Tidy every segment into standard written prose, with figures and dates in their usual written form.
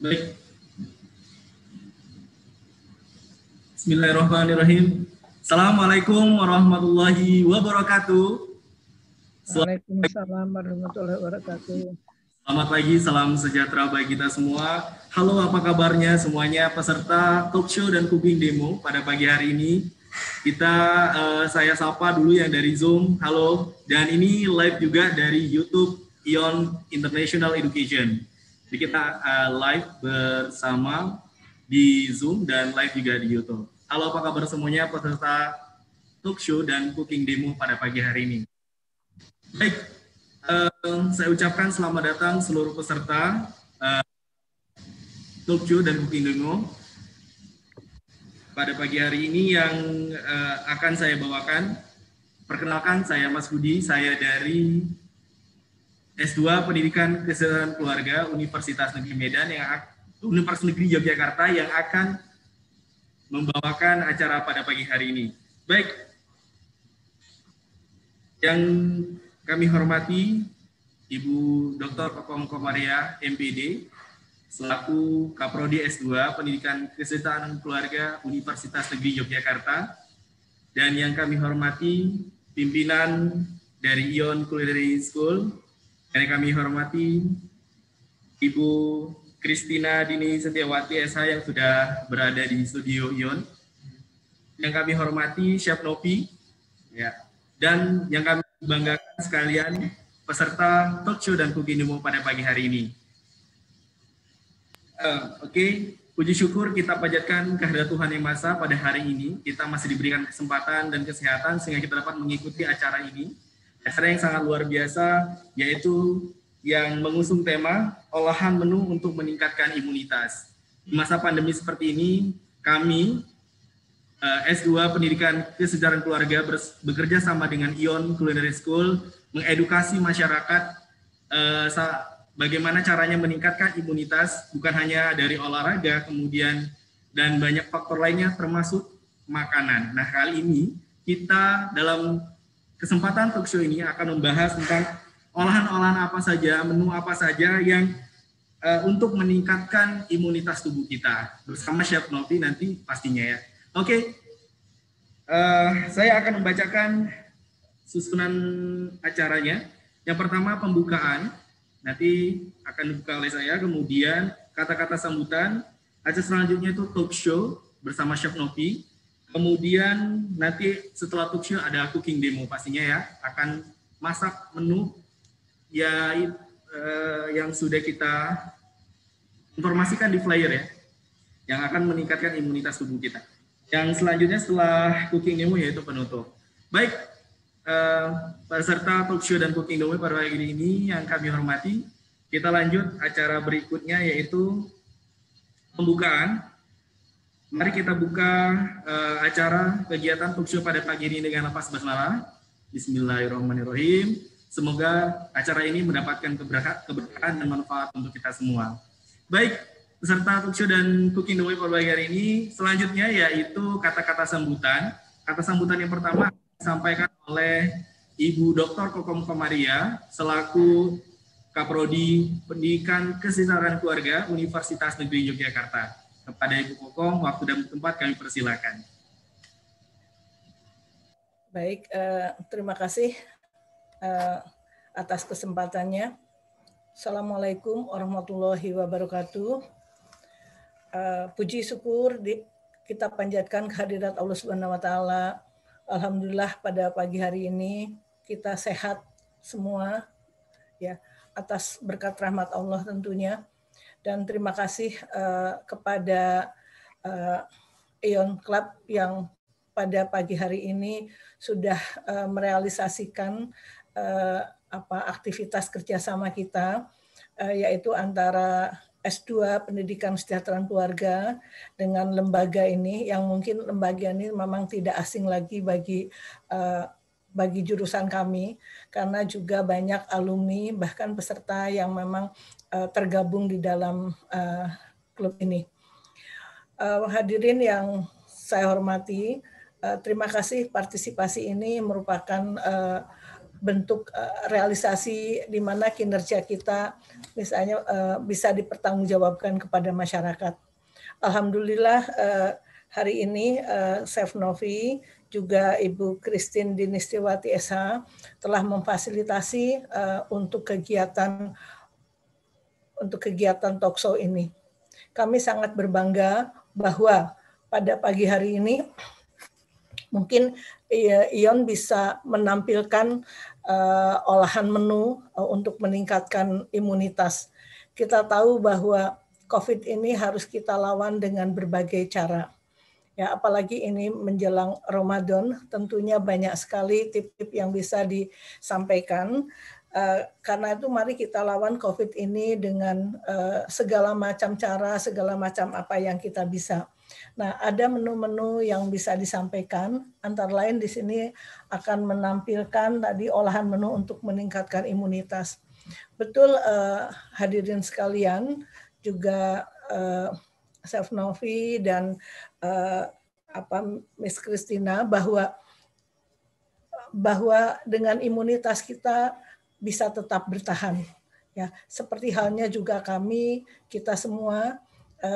Baik. Bismillahirrahmanirrahim. Assalamualaikum warahmatullahi wabarakatuh. Waalaikumsalam warahmatullahi wabarakatuh. Selamat pagi, salam sejahtera bagi kita semua. Halo, apa kabarnya semuanya peserta talk show dan cooking demo pada pagi hari ini? Saya sapa dulu yang dari Zoom. Halo, dan ini live juga dari YouTube Ion International Education. Jadi kita live bersama di Zoom dan live juga di YouTube. Halo, apa kabar semuanya peserta talk show dan cooking demo pada pagi hari ini? Baik, saya ucapkan selamat datang seluruh peserta talk show dan cooking demo pada pagi hari ini yang akan saya bawakan. Perkenalkan, saya Mas Budi, saya dari S2 Pendidikan Kesehatan Keluarga Universitas Negeri Medan, Universitas Negeri Yogyakarta yang akan membawakan acara pada pagi hari ini. Baik, yang kami hormati Ibu Dr. Kokom Komaria, MPD, selaku Kaprodi S2 Pendidikan Kesehatan Keluarga Universitas Negeri Yogyakarta, dan yang kami hormati pimpinan dari Ion Culinary School, yang kami hormati Ibu Kristina Dini Setiawati SH yang sudah berada di studio Ion, yang kami hormati Chef Novi, ya, dan yang kami banggakan sekalian peserta talk show dan cooking demo pada pagi hari ini. Oke, puji syukur kita panjatkan kehadirat Tuhan Yang Maha Esa pada hari ini. Kita masih diberikan kesempatan dan kesehatan sehingga kita dapat mengikuti acara ini. Acara yang sangat luar biasa, yaitu yang mengusung tema olahan menu untuk meningkatkan imunitas. Di masa pandemi seperti ini, kami S2 Pendidikan Kesejahteraan Keluarga bekerja sama dengan Ion Culinary School mengedukasi masyarakat bagaimana caranya meningkatkan imunitas, bukan hanya dari olahraga, kemudian dan banyak faktor lainnya termasuk makanan. Nah, kali ini kita dalam kesempatan talk show ini akan membahas tentang olahan-olahan apa saja, menu apa saja yang untuk meningkatkan imunitas tubuh kita. Bersama Chef Novi nanti pastinya ya. Oke, saya akan membacakan susunan acaranya. Yang pertama pembukaan, nanti akan dibuka oleh saya, kemudian kata-kata sambutan, acara selanjutnya itu talk show bersama Chef Novi, kemudian nanti setelah talk show ada cooking demo pastinya ya, akan masak menu ya yang sudah kita informasikan di flyer ya, yang akan meningkatkan imunitas tubuh kita. Yang selanjutnya setelah cooking demo yaitu penutup. Baik, peserta talk show dan cooking demo pada hari ini yang kami hormati, kita lanjut acara berikutnya yaitu pembukaan. Mari kita buka acara kegiatan talk show pada pagi ini dengan nafas basmalah. Bismillahirrahmanirrahim. Semoga acara ini mendapatkan keberkahan dan manfaat untuk kita semua. Baik, peserta talk show dan cooking demo pada pagi hari ini, selanjutnya yaitu kata-kata sambutan. Kata sambutan yang pertama disampaikan oleh Ibu Dr. Kokom Komaria selaku Kaprodi Pendidikan Kesejahteraan Keluarga Universitas Negeri Yogyakarta. Kepada Ibu Kokom, waktu dan tempat kami persilakan. Baik, terima kasih atas kesempatannya. Assalamualaikum warahmatullahi wabarakatuh. Puji syukur kita panjatkan kehadirat Allah Subhanahu wa taala. Alhamdulillah pada pagi hari ini kita sehat semua ya, atas berkat rahmat Allah tentunya. Dan terima kasih kepada Ion Club yang pada pagi hari ini sudah merealisasikan aktivitas kerjasama kita, yaitu antara S2 Pendidikan Kesejahteraan Keluarga dengan lembaga ini, yang mungkin lembaga ini memang tidak asing lagi bagi jurusan kami, karena juga banyak alumni bahkan peserta yang memang tergabung di dalam klub ini. Hadirin yang saya hormati, terima kasih partisipasi ini merupakan bentuk realisasi di mana kinerja kita misalnya bisa dipertanggungjawabkan kepada masyarakat. Alhamdulillah hari ini Chef Novi juga Ibu Christine Dinistiwati SH telah memfasilitasi untuk kegiatan talkshow ini. Kami sangat berbangga bahwa pada pagi hari ini mungkin Ion bisa menampilkan olahan menu untuk meningkatkan imunitas. Kita tahu bahwa COVID ini harus kita lawan dengan berbagai cara. Ya, apalagi ini menjelang Ramadan, tentunya banyak sekali tip-tip yang bisa disampaikan. Karena itu mari kita lawan COVID ini dengan segala macam cara, segala macam apa yang kita bisa. Nah, ada menu-menu yang bisa disampaikan, antara lain di sini akan menampilkan tadi olahan menu untuk meningkatkan imunitas. Betul hadirin sekalian, juga Chef Novi dan Miss Christina bahwa dengan imunitas kita bisa tetap bertahan. Ya, seperti halnya juga kita semua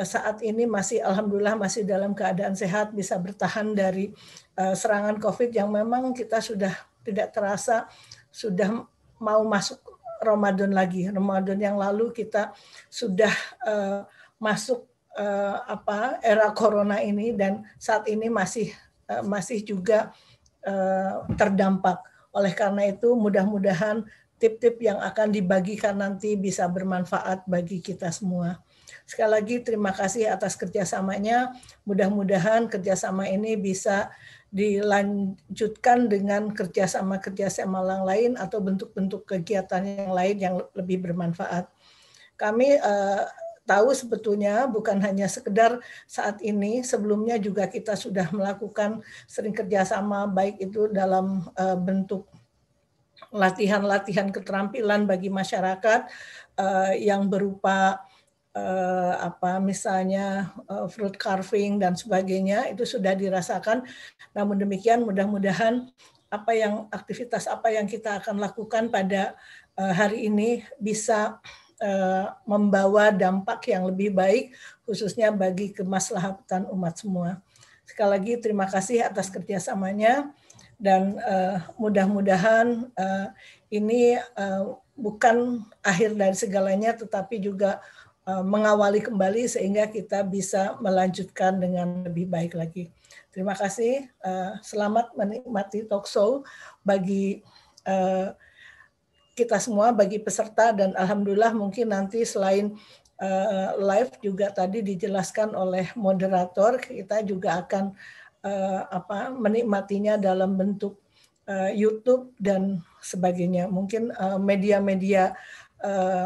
saat ini masih alhamdulillah masih dalam keadaan sehat, bisa bertahan dari serangan COVID yang memang kita sudah tidak terasa sudah mau masuk Ramadan lagi. Ramadan yang lalu kita sudah masuk era corona ini, dan saat ini masih juga terdampak. Oleh karena itu mudah-mudahan tip-tip yang akan dibagikan nanti bisa bermanfaat bagi kita semua. Sekali lagi terima kasih atas kerjasamanya. Mudah-mudahan kerjasama ini bisa dilanjutkan dengan kerjasama yang lain atau bentuk-bentuk kegiatan yang lain yang lebih bermanfaat. Kami tahu sebetulnya bukan hanya sekedar saat ini, sebelumnya juga kita sudah melakukan sering kerjasama, baik itu dalam bentuk latihan-latihan keterampilan bagi masyarakat yang berupa misalnya fruit carving dan sebagainya, itu sudah dirasakan. Namun demikian mudah-mudahan aktivitas apa yang kita akan lakukan pada hari ini bisa membawa dampak yang lebih baik, khususnya bagi kemaslahatan umat semua. Sekali lagi terima kasih atas kerjasamanya, dan mudah-mudahan ini bukan akhir dari segalanya, tetapi juga mengawali kembali sehingga kita bisa melanjutkan dengan lebih baik lagi. Terima kasih. Selamat menikmati talkshow bagi kita semua, bagi peserta, dan alhamdulillah mungkin nanti selain live juga tadi dijelaskan oleh moderator, kita juga akan menikmatinya dalam bentuk YouTube dan sebagainya. Mungkin media-media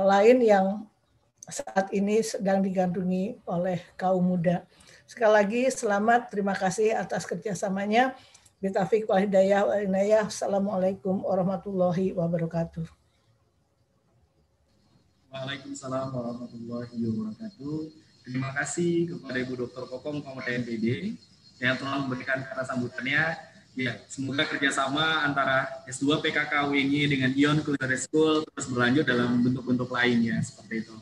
lain yang saat ini sedang digandrungi oleh kaum muda. Sekali lagi selamat, terima kasih atas kerjasamanya. Bitaufiq wal hidayah wal inayah. Assalamualaikum warahmatullahi wabarakatuh. Waalaikumsalam warahmatullahi wabarakatuh. Terima kasih kepada Ibu Dr. Kokong, Pemerintah NPD, yang telah memberikan kata sambutannya. Ya, semoga kerjasama antara S2 PKK UNY dengan Ion Culinary School terus berlanjut dalam bentuk-bentuk lainnya, seperti itu.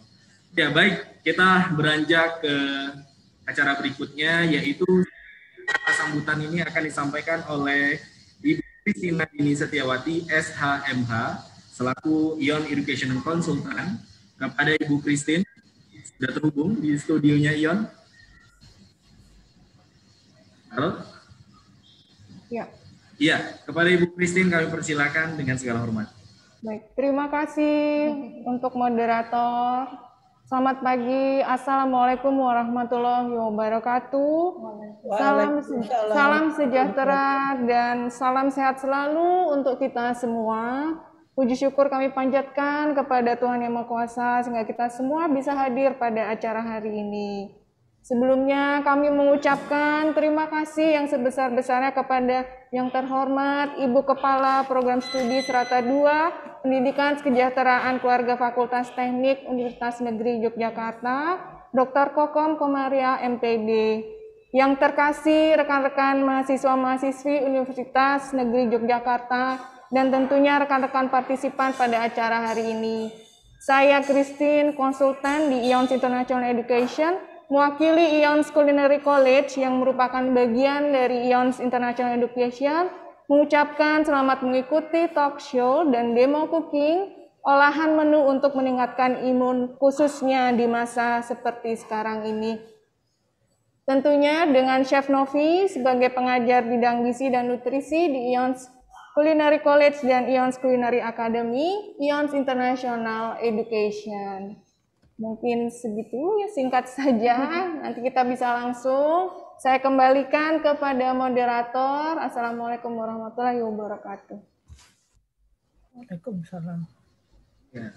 Ya, baik, kita beranjak ke acara berikutnya, yaitu kata sambutan ini akan disampaikan oleh Ibu Christina Dini Setiawati, SHMH, selaku Ion Education Consultant. Kepada Ibu Christine, sudah terhubung di studionya Ion. Halo? Ya. Iya, kepada Ibu Christine kami persilakan dengan segala hormat. Baik, terima kasih untuk moderator. Selamat pagi, Assalamualaikum warahmatullahi wabarakatuh. Salam sejahtera dan salam sehat selalu untuk kita semua. Puji syukur kami panjatkan kepada Tuhan Yang Maha Kuasa sehingga kita semua bisa hadir pada acara hari ini. Sebelumnya kami mengucapkan terima kasih yang sebesar-besarnya kepada yang terhormat Ibu Kepala Program Studi Strata 2 Pendidikan Kesejahteraan Keluarga Fakultas Teknik Universitas Negeri Yogyakarta, Dr. Kokom Komaria MPD. Yang terkasih rekan-rekan mahasiswa-mahasiswi Universitas Negeri Yogyakarta dan tentunya rekan-rekan partisipan pada acara hari ini. Saya Christine, konsultan di IONS International Education, mewakili IONS Culinary College yang merupakan bagian dari IONS International Education, mengucapkan selamat mengikuti talk show dan demo cooking, olahan menu untuk meningkatkan imun khususnya di masa seperti sekarang ini. Tentunya dengan Chef Novi sebagai pengajar bidang gizi dan nutrisi di IONS Culinary College dan IONS Culinary Academy, IONS International Education. Mungkin segitu ya, singkat saja. Nanti kita bisa langsung. Saya kembalikan kepada moderator. Assalamualaikum warahmatullahi wabarakatuh. Waalaikumsalam. Ya.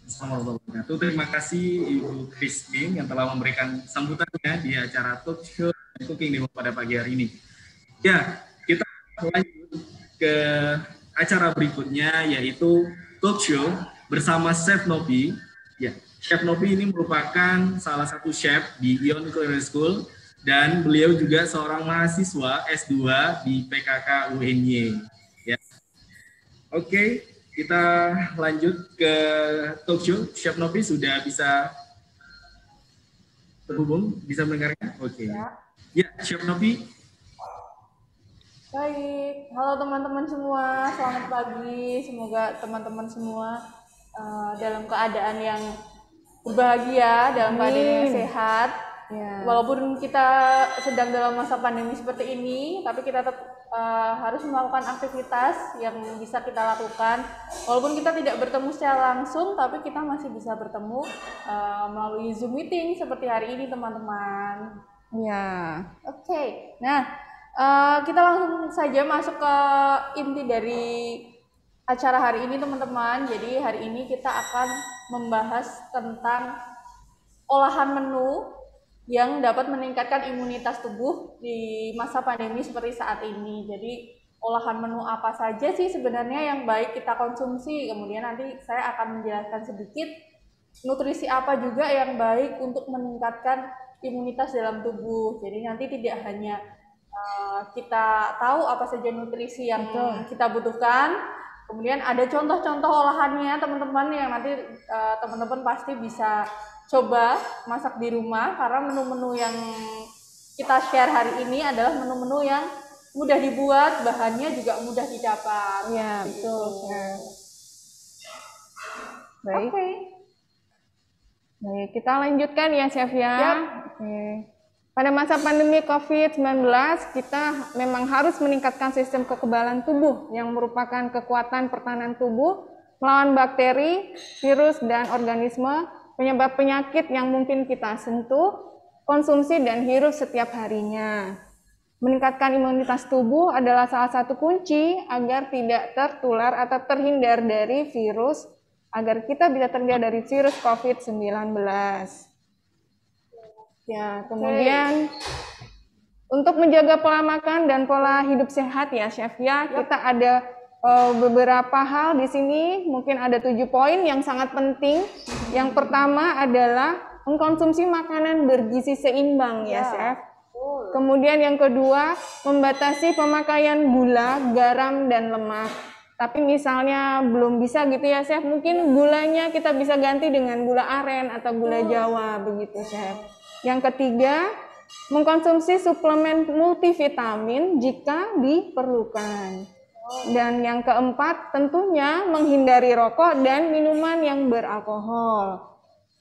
Assalamualaikum. Terima kasih Ibu Christine yang telah memberikan sambutannya di acara talk show cooking pada pagi hari ini. Ya, kita lanjut ke acara berikutnya, yaitu talk show bersama Chef Novi. Ya, Chef Novi ini merupakan salah satu chef di ION Culinary School dan beliau juga seorang mahasiswa S2 di PKK UNY. Ya. Oke. Kita lanjut ke talk show. Chef Novi sudah bisa terhubung, bisa mendengarkan? Oke. Ya, Chef Novi. Baik, halo teman-teman semua, selamat pagi. Semoga teman-teman semua dalam keadaan yang berbahagia, dalam keadaan yang sehat. Ya. Walaupun kita sedang dalam masa pandemi seperti ini, tapi kita tetap harus melakukan aktivitas yang bisa kita lakukan. Walaupun kita tidak bertemu secara langsung, tapi kita masih bisa bertemu melalui Zoom meeting seperti hari ini, teman-teman. Ya, oke. Nah, kita langsung saja masuk ke inti dari acara hari ini, teman-teman. Jadi hari ini kita akan membahas tentang olahan menu yang dapat meningkatkan imunitas tubuh di masa pandemi seperti saat ini. Jadi olahan menu apa saja sih sebenarnya yang baik kita konsumsi, kemudian nanti saya akan menjelaskan sedikit nutrisi apa juga yang baik untuk meningkatkan imunitas dalam tubuh. Jadi nanti tidak hanya kita tahu apa saja nutrisi yang kita butuhkan, kemudian ada contoh-contoh olahannya teman-teman yang nanti teman-teman pasti bisa coba masak di rumah, karena menu-menu yang kita share hari ini adalah menu-menu yang mudah dibuat, bahannya juga mudah didapat. Ya, betul. Baik. Okay. Baik, kita lanjutkan ya, Chef ya. Yep. Oke. Pada masa pandemi COVID-19, kita memang harus meningkatkan sistem kekebalan tubuh yang merupakan kekuatan pertahanan tubuh melawan bakteri, virus, dan organisme penyebab penyakit yang mungkin kita sentuh, konsumsi, dan hirup setiap harinya. Meningkatkan imunitas tubuh adalah salah satu kunci agar tidak tertular atau terhindar dari virus, agar kita bisa terhindar dari virus COVID-19. Ya, kemudian untuk menjaga pola makan dan pola hidup sehat ya, Chef ya, kita ada beberapa hal di sini, mungkin ada 7 poin yang sangat penting. Yang pertama adalah mengkonsumsi makanan bergizi seimbang ya, Chef. Kemudian yang kedua, membatasi pemakaian gula, garam, dan lemak. Tapi misalnya belum bisa gitu ya, Chef, mungkin gulanya kita bisa ganti dengan gula aren atau gula Jawa, begitu, Chef. Yang ketiga, mengkonsumsi suplemen multivitamin jika diperlukan. Dan yang keempat, tentunya menghindari rokok dan minuman yang beralkohol.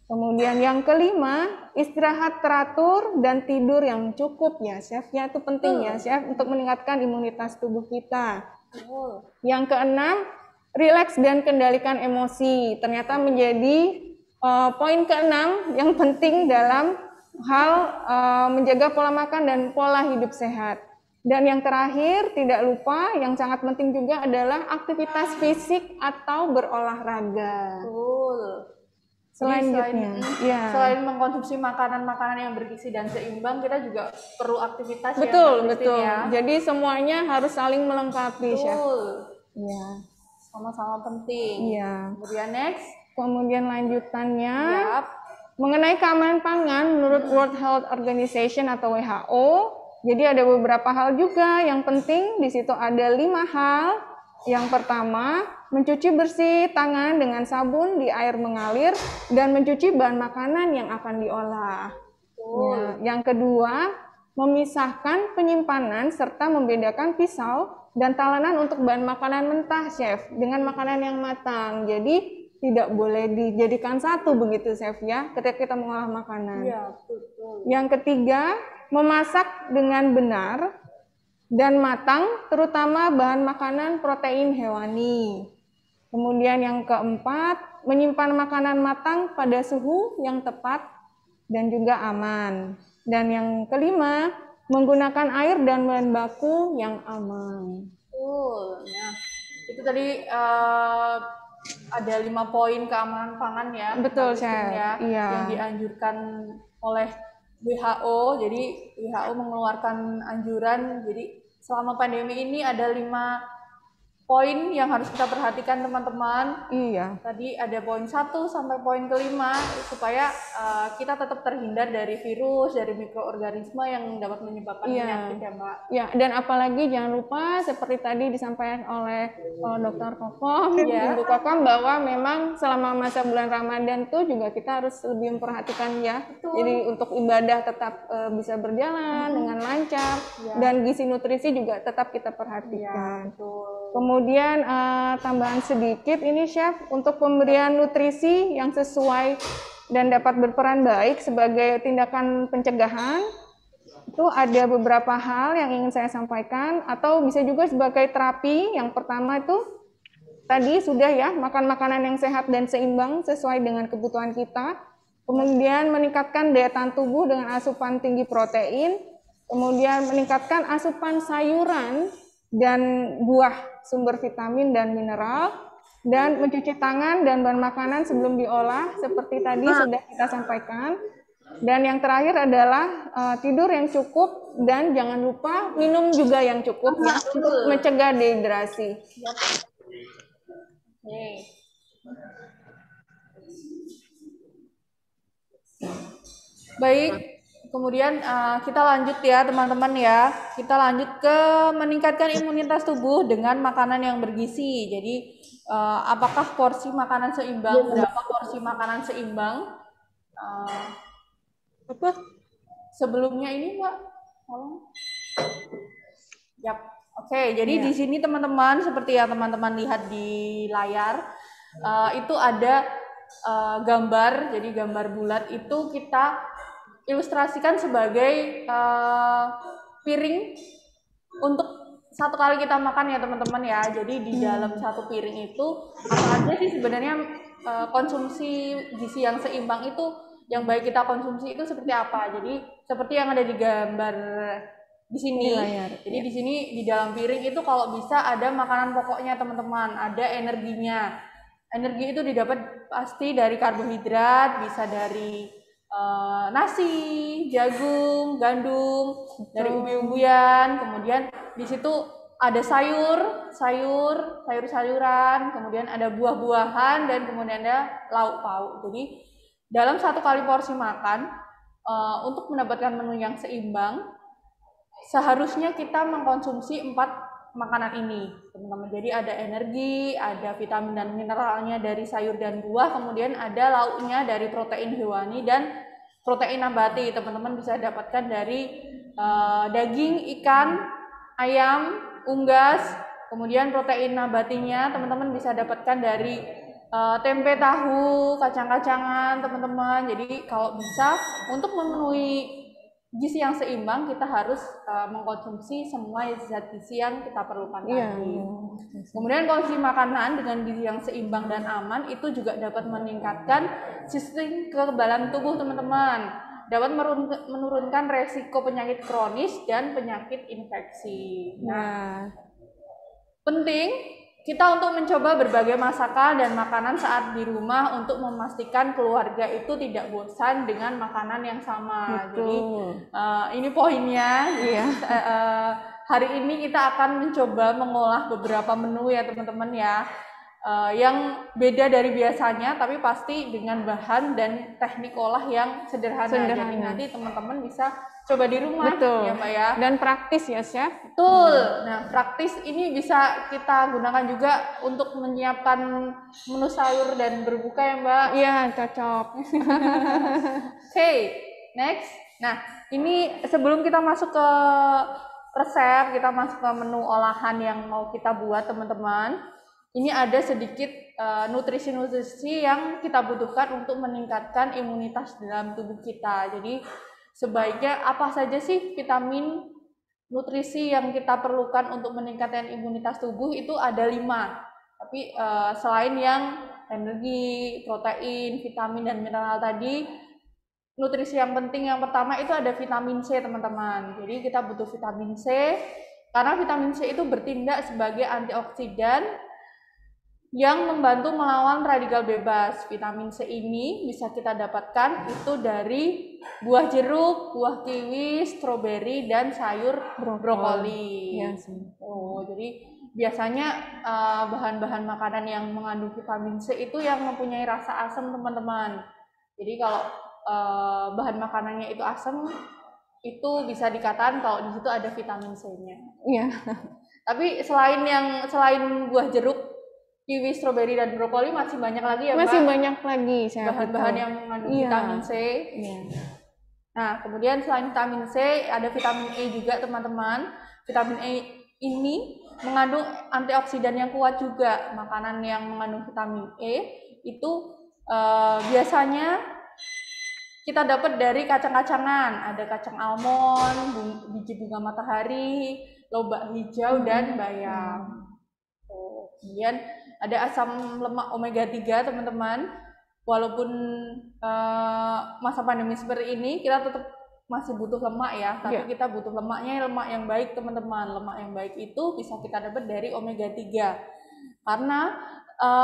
Kemudian yang kelima, istirahat teratur dan tidur yang cukup ya, Chef. Ya, itu penting ya, Chef, untuk meningkatkan imunitas tubuh kita. Yang keenam, rileks dan kendalikan emosi. Ternyata menjadi poin keenam yang penting dalam hal menjaga pola makan dan pola hidup sehat. Dan yang terakhir, tidak lupa yang sangat penting juga adalah aktivitas fisik atau berolahraga. Betul. Selanjutnya, selain mengkonsumsi makanan-makanan yang bergizi dan seimbang, kita juga perlu aktivitas yang betul. Ya. Jadi semuanya harus saling melengkapi, Chef. Ya, sama-sama penting. Iya. Kemudian next. Kemudian lanjutannya, mengenai keamanan pangan menurut World Health Organization atau WHO. Jadi ada beberapa hal juga yang penting, di situ ada 5 hal Yang pertama, mencuci bersih tangan dengan sabun di air mengalir dan mencuci bahan makanan yang akan diolah. Ya, yang kedua, memisahkan penyimpanan serta membedakan pisau dan talenan untuk bahan makanan mentah, Chef, dengan makanan yang matang. Jadi tidak boleh dijadikan satu begitu, Chef, ya, ketika kita mengolah makanan. Iya, betul. Yang ketiga, memasak dengan benar dan matang, terutama bahan makanan protein hewani. Kemudian yang keempat, menyimpan makanan matang pada suhu yang tepat dan juga aman. Dan yang kelima, menggunakan air dan bahan baku yang aman. Betul. Nah, itu tadi ada 5 poin keamanan pangan ya. Betul, Mbak Chef. Christine, ya, Iya. yang dianjurkan oleh WHO. Jadi WHO mengeluarkan anjuran, jadi selama pandemi ini ada 5 poin yang harus kita perhatikan, teman-teman. Iya. Tadi ada poin 1 sampai poin kelima, supaya kita tetap terhindar dari virus, dari mikroorganisme yang dapat menyebabkan penyakit, ya Mbak. Ya, dan apalagi jangan lupa seperti tadi disampaikan oleh Dr. Kokom, Ibu Kokom, bahwa memang selama masa bulan Ramadan tuh juga kita harus lebih memperhatikan ya. Betul. Jadi untuk ibadah tetap bisa berjalan dengan lancar, dan gizi nutrisi juga tetap kita perhatikan. Betul. Kemudian tambahan sedikit ini, Chef, untuk pemberian nutrisi yang sesuai dan dapat berperan baik sebagai tindakan pencegahan, itu ada beberapa hal yang ingin saya sampaikan, atau bisa juga sebagai terapi. Yang pertama itu tadi sudah ya, makan makanan yang sehat dan seimbang sesuai dengan kebutuhan kita. Kemudian meningkatkan daya tahan tubuh dengan asupan tinggi protein. Kemudian meningkatkan asupan sayuran dan buah sumber vitamin dan mineral, dan mencuci tangan dan bahan makanan sebelum diolah seperti tadi sudah kita sampaikan. Dan yang terakhir adalah tidur yang cukup, dan jangan lupa minum juga yang cukup ya, untuk mencegah dehidrasi. Baik. Kemudian kita lanjut ya teman-teman ya. Kita lanjut ke meningkatkan imunitas tubuh dengan makanan yang bergizi. Jadi apakah porsi makanan seimbang? Berapa porsi makanan seimbang? Apa? Sebelumnya ini Mbak, tolong. Yap. Oke, jadi di sini teman-teman, seperti yang teman-teman lihat di layar, itu ada gambar. Jadi gambar bulat itu kita ilustrasikan sebagai piring untuk satu kali kita makan ya teman-teman ya. Jadi di dalam satu piring itu apa aja sih sebenarnya konsumsi gizi yang seimbang itu, yang baik kita konsumsi itu seperti apa. Jadi seperti yang ada di gambar di sini. Jadi di sini di dalam piring itu kalau bisa ada makanan pokoknya teman-teman, ada energinya. Energi itu didapat pasti dari karbohidrat, bisa dari nasi, jagung, gandum, dari umbi-umbian. Kemudian di situ ada sayur-sayuran, kemudian ada buah-buahan, dan kemudian ada lauk pauk. Jadi dalam satu kali porsi makan, untuk mendapatkan menu yang seimbang, seharusnya kita mengkonsumsi 4 makanan ini, teman-teman. Jadi ada energi, ada vitamin dan mineralnya dari sayur dan buah, kemudian ada lauknya dari protein hewani dan protein nabati. Teman-teman bisa dapatkan dari daging, ikan, ayam, unggas. Kemudian protein nabatinya teman-teman bisa dapatkan dari tempe, tahu, kacang-kacangan, teman-teman. Jadi kalau bisa, untuk memenuhi gizi yang seimbang, kita harus mengkonsumsi semua zat gizi yang kita perlukan tadi. Kemudian konsumsi makanan dengan gizi yang seimbang dan aman itu juga dapat meningkatkan sistem kekebalan tubuh teman-teman, dapat menurunkan resiko penyakit kronis dan penyakit infeksi. Nah, penting kita untuk mencoba berbagai masakan dan makanan saat di rumah untuk memastikan keluarga itu tidak bosan dengan makanan yang sama. Jadi ini poinnya. Hari ini kita akan mencoba mengolah beberapa menu ya teman-teman ya. yang beda dari biasanya, tapi pasti dengan bahan dan teknik olah yang sederhana. Jadi nanti teman-teman bisa coba di rumah. Betul. Ya Mbak ya. Dan praktis ya Chef. Betul. Nah praktis ini bisa kita gunakan juga untuk menyiapkan menu sayur dan berbuka ya Mbak. Iya cocok. Oke, next. Nah ini sebelum kita masuk ke resep, kita masuk ke menu olahan yang mau kita buat teman-teman. Ini ada sedikit nutrisi-nutrisi yang kita butuhkan untuk meningkatkan imunitas dalam tubuh kita. Jadi sebaiknya apa saja sih vitamin nutrisi yang kita perlukan untuk meningkatkan imunitas tubuh itu ada 5. Tapi selain yang energi, protein, vitamin, dan mineral tadi, nutrisi yang penting yang pertama itu ada vitamin C teman-teman. Jadi kita butuh vitamin C karena vitamin C itu bertindak sebagai antioksidan yang membantu melawan radikal bebas. Vitamin C ini bisa kita dapatkan itu dari buah jeruk, buah kiwi, stroberi, dan sayur brokoli. Ya, jadi biasanya bahan-bahan makanan yang mengandung vitamin C itu yang mempunyai rasa asam teman-teman. Jadi kalau bahan makanannya itu asam, itu bisa dikatakan kalau di situ ada vitamin C-nya. Iya. Tapi selain buah jeruk, kiwi, stroberi, dan brokoli masih banyak lagi ya Mbak? Masih banyak lagi bahan-bahan yang mengandung vitamin C. Iya. Nah kemudian selain vitamin C ada vitamin E juga teman-teman. Vitamin E ini mengandung antioksidan yang kuat juga. Makanan yang mengandung vitamin E itu biasanya kita dapat dari kacang-kacangan. Ada kacang almond, biji bunga matahari, lobak hijau, dan bayam. Kemudian ada asam lemak omega 3 teman-teman. Walaupun masa pandemi seperti ini kita tetap masih butuh lemak ya, tapi kita butuh lemaknya lemak yang baik teman-teman. Lemak yang baik itu bisa kita dapat dari omega 3 karena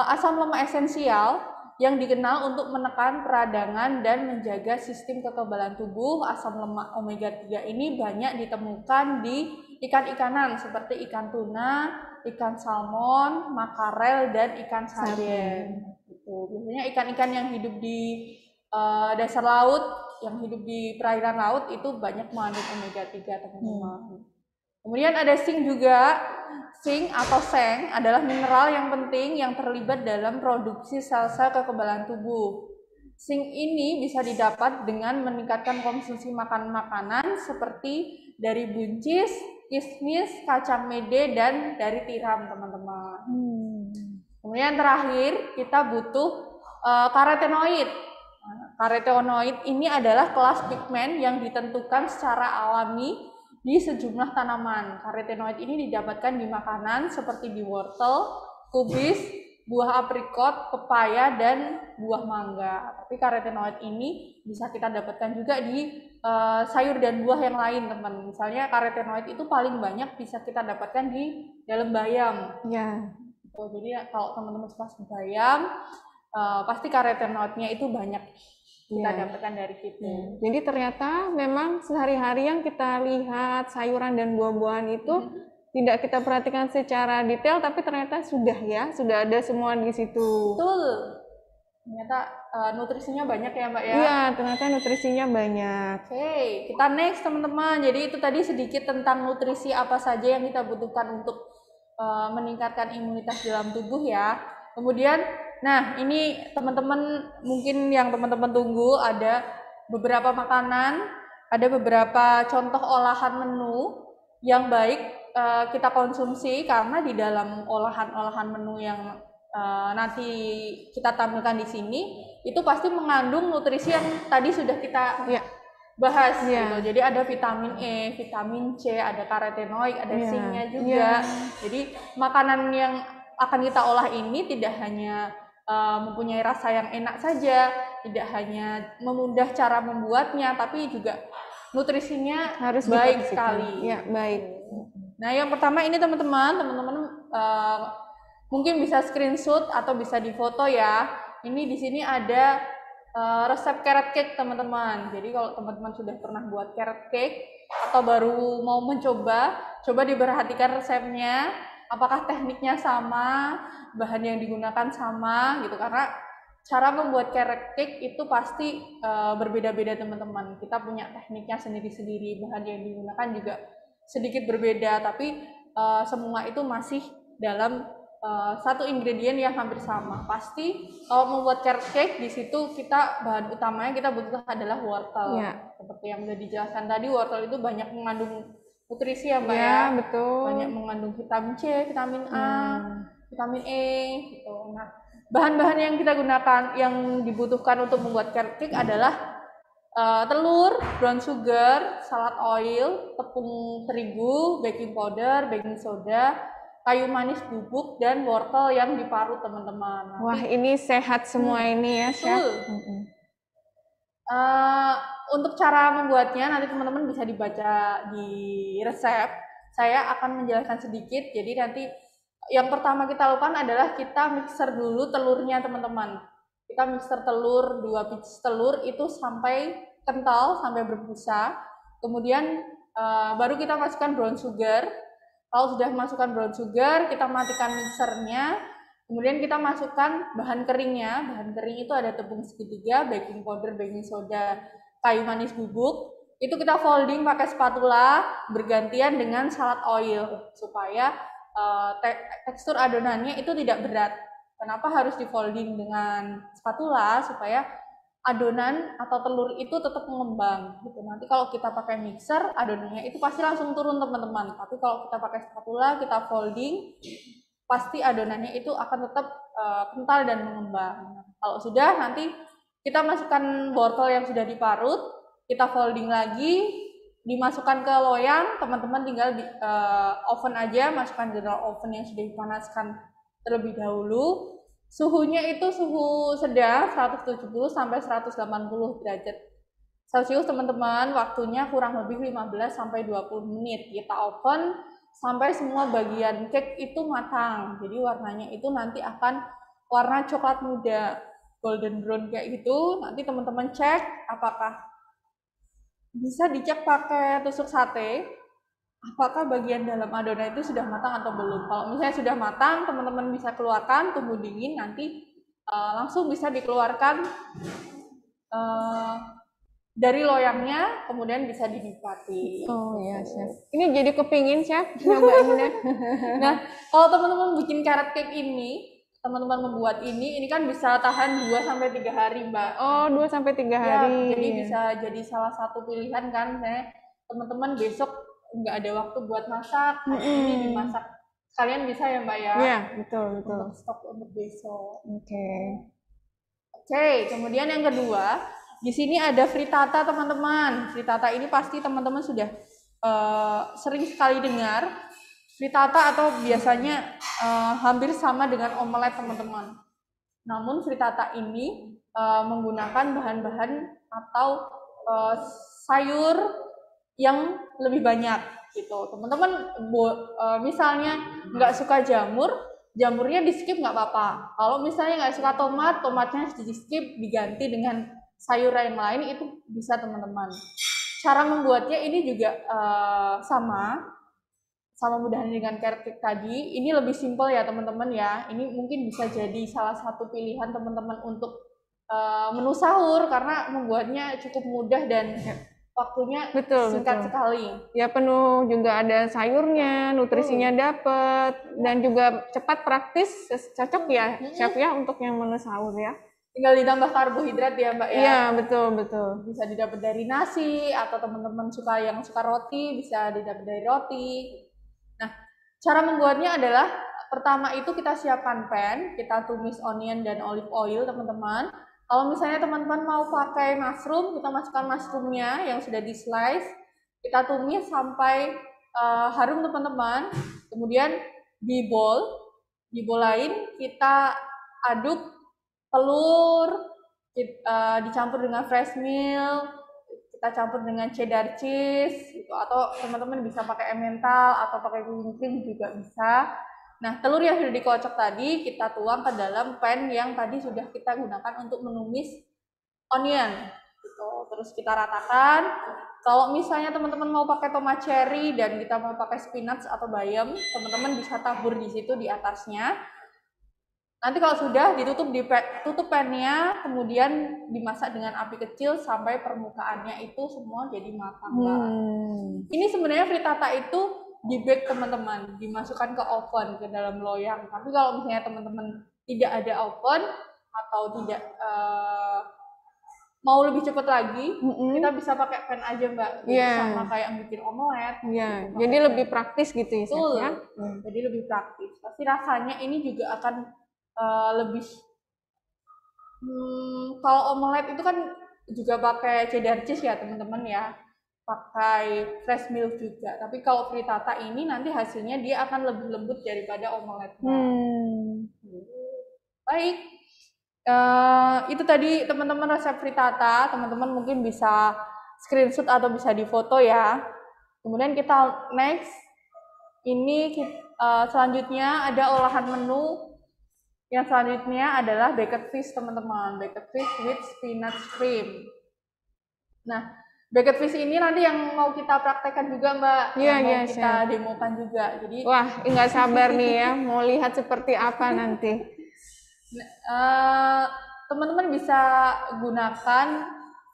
asam lemak esensial yang dikenal untuk menekan peradangan dan menjaga sistem kekebalan tubuh. Asam lemak omega 3 ini banyak ditemukan di ikan-ikanan seperti ikan tuna, ikan salmon, makarel, dan ikan sarden. Biasanya ikan-ikan yang hidup di dasar laut, yang hidup di perairan laut itu banyak mengandung omega 3 teman-teman. Kemudian ada zinc juga. Zinc atau seng adalah mineral yang penting yang terlibat dalam produksi sel-sel kekebalan tubuh. Zinc ini bisa didapat dengan meningkatkan konsumsi makanan-makanan seperti dari buncis, kismis, kacang mede, dan dari tiram teman-teman. Kemudian terakhir kita butuh karotenoid. Karotenoid ini adalah kelas pigmen yang ditentukan secara alami di sejumlah tanaman. Karotenoid ini didapatkan di makanan seperti di wortel, kubis, buah aprikot, pepaya, dan buah mangga. Tapi karotenoid ini bisa kita dapatkan juga di sayur dan buah yang lain, teman. Misalnya karotenoid itu paling banyak bisa kita dapatkan di dalam bayam. Ya. Jadi kalau teman-teman suka bayam, pasti karotenoidnya itu banyak kita dapatkan dari kita. Jadi ternyata memang sehari-hari yang kita lihat sayuran dan buah-buahan itu tidak kita perhatikan secara detail, tapi ternyata sudah ada semua di situ. Betul. Ternyata nutrisinya banyak ya Mbak ya? Iya, ternyata nutrisinya banyak. Oke, kita next teman-teman. Jadi itu tadi sedikit tentang nutrisi apa saja yang kita butuhkan untuk meningkatkan imunitas dalam tubuh ya. Kemudian, nah ini teman-teman mungkin yang teman-teman tunggu ada beberapa makanan, ada beberapa contoh olahan menu yang baik kita konsumsi karena di dalam olahan-olahan menu yang nanti kita tampilkan di sini itu pasti mengandung nutrisi yang tadi sudah kita bahas gitu. Jadi ada vitamin E, vitamin C, ada karotenoid, ada zinc-nya juga. Jadi makanan yang akan kita olah ini tidak hanya mempunyai rasa yang enak saja, tidak hanya memudah cara membuatnya, tapi juga nutrisinya harus baik sekali. Ya, baik. Nah, yang pertama ini teman-teman mungkin bisa screenshot atau bisa difoto ya. Ini di sini ada resep carrot cake teman-teman. Jadi kalau teman-teman sudah pernah buat carrot cake atau baru mau mencoba, coba diperhatikan resepnya. apakah tekniknya sama, bahan yang digunakan sama gitu, karena cara membuat carrot cake itu pasti berbeda-beda teman-teman. Kita punya tekniknya sendiri-sendiri, bahan yang digunakan juga sedikit berbeda, tapi semua itu masih dalam satu ingredient yang hampir sama. Pasti kalau membuat carrot cake di situ kita bahan utamanya kita butuh adalah wortel. Seperti yang sudah dijelaskan tadi, wortel itu banyak mengandung nutrisi ya Mbak ya. Betul. Banyak mengandung vitamin C, vitamin A, vitamin E gitu. Nah, bahan-bahan yang kita gunakan yang dibutuhkan untuk membuat carrot cake adalah telur, brown sugar, salad oil, tepung terigu, baking powder, baking soda, kayu manis bubuk, dan wortel yang diparut teman-teman. Wah, ini sehat semua ini ya, Chef. Untuk cara membuatnya nanti teman-teman bisa dibaca di resep. Saya akan menjelaskan sedikit. Jadi nanti yang pertama kita lakukan adalah kita mixer dulu telurnya teman-teman. Kita mixer telur, 2 biji telur itu sampai kental, sampai berbusa. Kemudian baru kita masukkan brown sugar. Kalau sudah masukkan brown sugar, kita matikan mixernya. Kemudian kita masukkan bahan keringnya. Bahan kering itu ada tepung segitiga, baking powder, baking soda, kayu manis bubuk. Itu kita folding pakai spatula bergantian dengan salad oil supaya tekstur adonannya itu tidak berat. Kenapa harus di folding dengan spatula? Supaya adonan atau telur itu tetap mengembang gitu. Nanti kalau kita pakai mixer, adonannya itu pasti langsung turun teman-teman. Tapi kalau kita pakai spatula, kita folding, pasti adonannya itu akan tetap kental dan mengembang. Kalau sudah, nanti kita masukkan wortel yang sudah diparut, kita folding lagi, dimasukkan ke loyang. Teman-teman tinggal di oven aja, masukkan ke dalam oven yang sudah dipanaskan terlebih dahulu. Suhunya itu suhu sedang 170 sampai 180 derajat Celcius teman-teman. Waktunya kurang lebih 15 sampai 20 menit. Kita oven sampai semua bagian cake itu matang. Jadi warnanya itu nanti akan warna coklat muda, golden brown kayak gitu. Nanti teman-teman cek apakah bisa dicek pakai tusuk sate. Apakah bagian dalam adonan itu sudah matang atau belum. Kalau misalnya sudah matang, teman-teman bisa keluarkan, tunggu dingin, nanti langsung bisa dikeluarkan dari loyangnya, kemudian bisa dinikmati. Oh iya, Chef. Ini jadi kepingin, Chef, nyobainnya. Nah, kalau teman-teman bikin carrot cake ini, teman-teman membuat ini kan bisa tahan 2-3 hari, Mbak. Oh, 2-3 hari. Ya, jadi bisa jadi salah satu pilihan kan, teman-teman besok nggak ada waktu buat masak, ini dimasak kalian bisa ya Mbak ya? Iya, betul. Untuk stok untuk besok. Oke, kemudian yang kedua, di sini ada frittata teman-teman. Frittata ini pasti teman-teman sudah sering sekali dengar. Frittata atau biasanya hampir sama dengan omelet teman-teman. Namun frittata ini menggunakan bahan-bahan atau sayur yang lebih banyak gitu. Teman-teman misalnya nggak suka jamurnya di skip nggak apa-apa. Kalau misalnya nggak suka tomatnya di skip, diganti dengan sayur yang lain, itu bisa teman-teman. Cara membuatnya ini juga sama mudahnya dengan carrot cake tadi. Ini lebih simpel ya teman-teman ya. Ini mungkin bisa jadi salah satu pilihan teman-teman untuk menu sahur karena membuatnya cukup mudah dan waktunya singkat sekali. Ya penuh juga ada sayurnya, nutrisinya dapet, dan juga cepat praktis, cocok ya Chef ya untuk yang menu sahur ya. Tinggal ditambah karbohidrat ya Mbak ya. Iya betul. Bisa didapat dari nasi atau teman-teman yang suka roti bisa didapat dari roti. Nah, cara membuatnya adalah pertama itu kita siapkan pan, kita tumis onion dan olive oil teman-teman. Kalau misalnya teman-teman mau pakai mushroom, kita masukkan mushroomnya yang sudah di slice, kita tumis sampai harum teman-teman. Kemudian di bowl lain kita aduk telur, dicampur dengan fresh milk, kita campur dengan cheddar cheese, gitu. Atau teman-teman bisa pakai emmental atau pakai whipping cream juga bisa. Nah, telur yang sudah dikocok tadi kita tuang ke dalam pan yang tadi sudah kita gunakan untuk menumis onion. Gitu. Terus kita ratakan, Kalau misalnya teman-teman mau pakai tomat cherry dan kita mau pakai spinach atau bayam, teman-teman bisa tabur di situ di atasnya. Nanti kalau sudah tutup pan-nya, kemudian dimasak dengan api kecil sampai permukaannya itu semua jadi matang. Ini sebenarnya frittata itu di-bake teman-teman, dimasukkan ke oven, ke dalam loyang. Tapi kalau misalnya teman-teman tidak ada oven atau tidak mau lebih cepat lagi, kita bisa pakai pan aja Mbak, sama kayak bikin omelet. Jadi lebih praktis gitu ya, Chef, ya. Jadi lebih praktis. Pasti rasanya ini juga akan lebih. Kalau omelet itu kan juga pakai cheddar cheese ya teman-teman ya, pakai fresh milk juga. Tapi kalau frittata ini nanti hasilnya dia akan lebih lembut daripada omeletnya. Baik. Itu tadi teman-teman resep frittata, teman-teman mungkin bisa screenshot atau bisa difoto ya. Kemudian kita next, ini selanjutnya ada olahan menu. Yang selanjutnya adalah baked fish teman-teman, baked fish with spinach cream. Nah, baked fish ini nanti yang mau kita praktekkan juga Mbak, yang mau kita demokan juga. Jadi wah, nggak sabar nih ya, mau lihat seperti apa nanti. Teman-teman bisa gunakan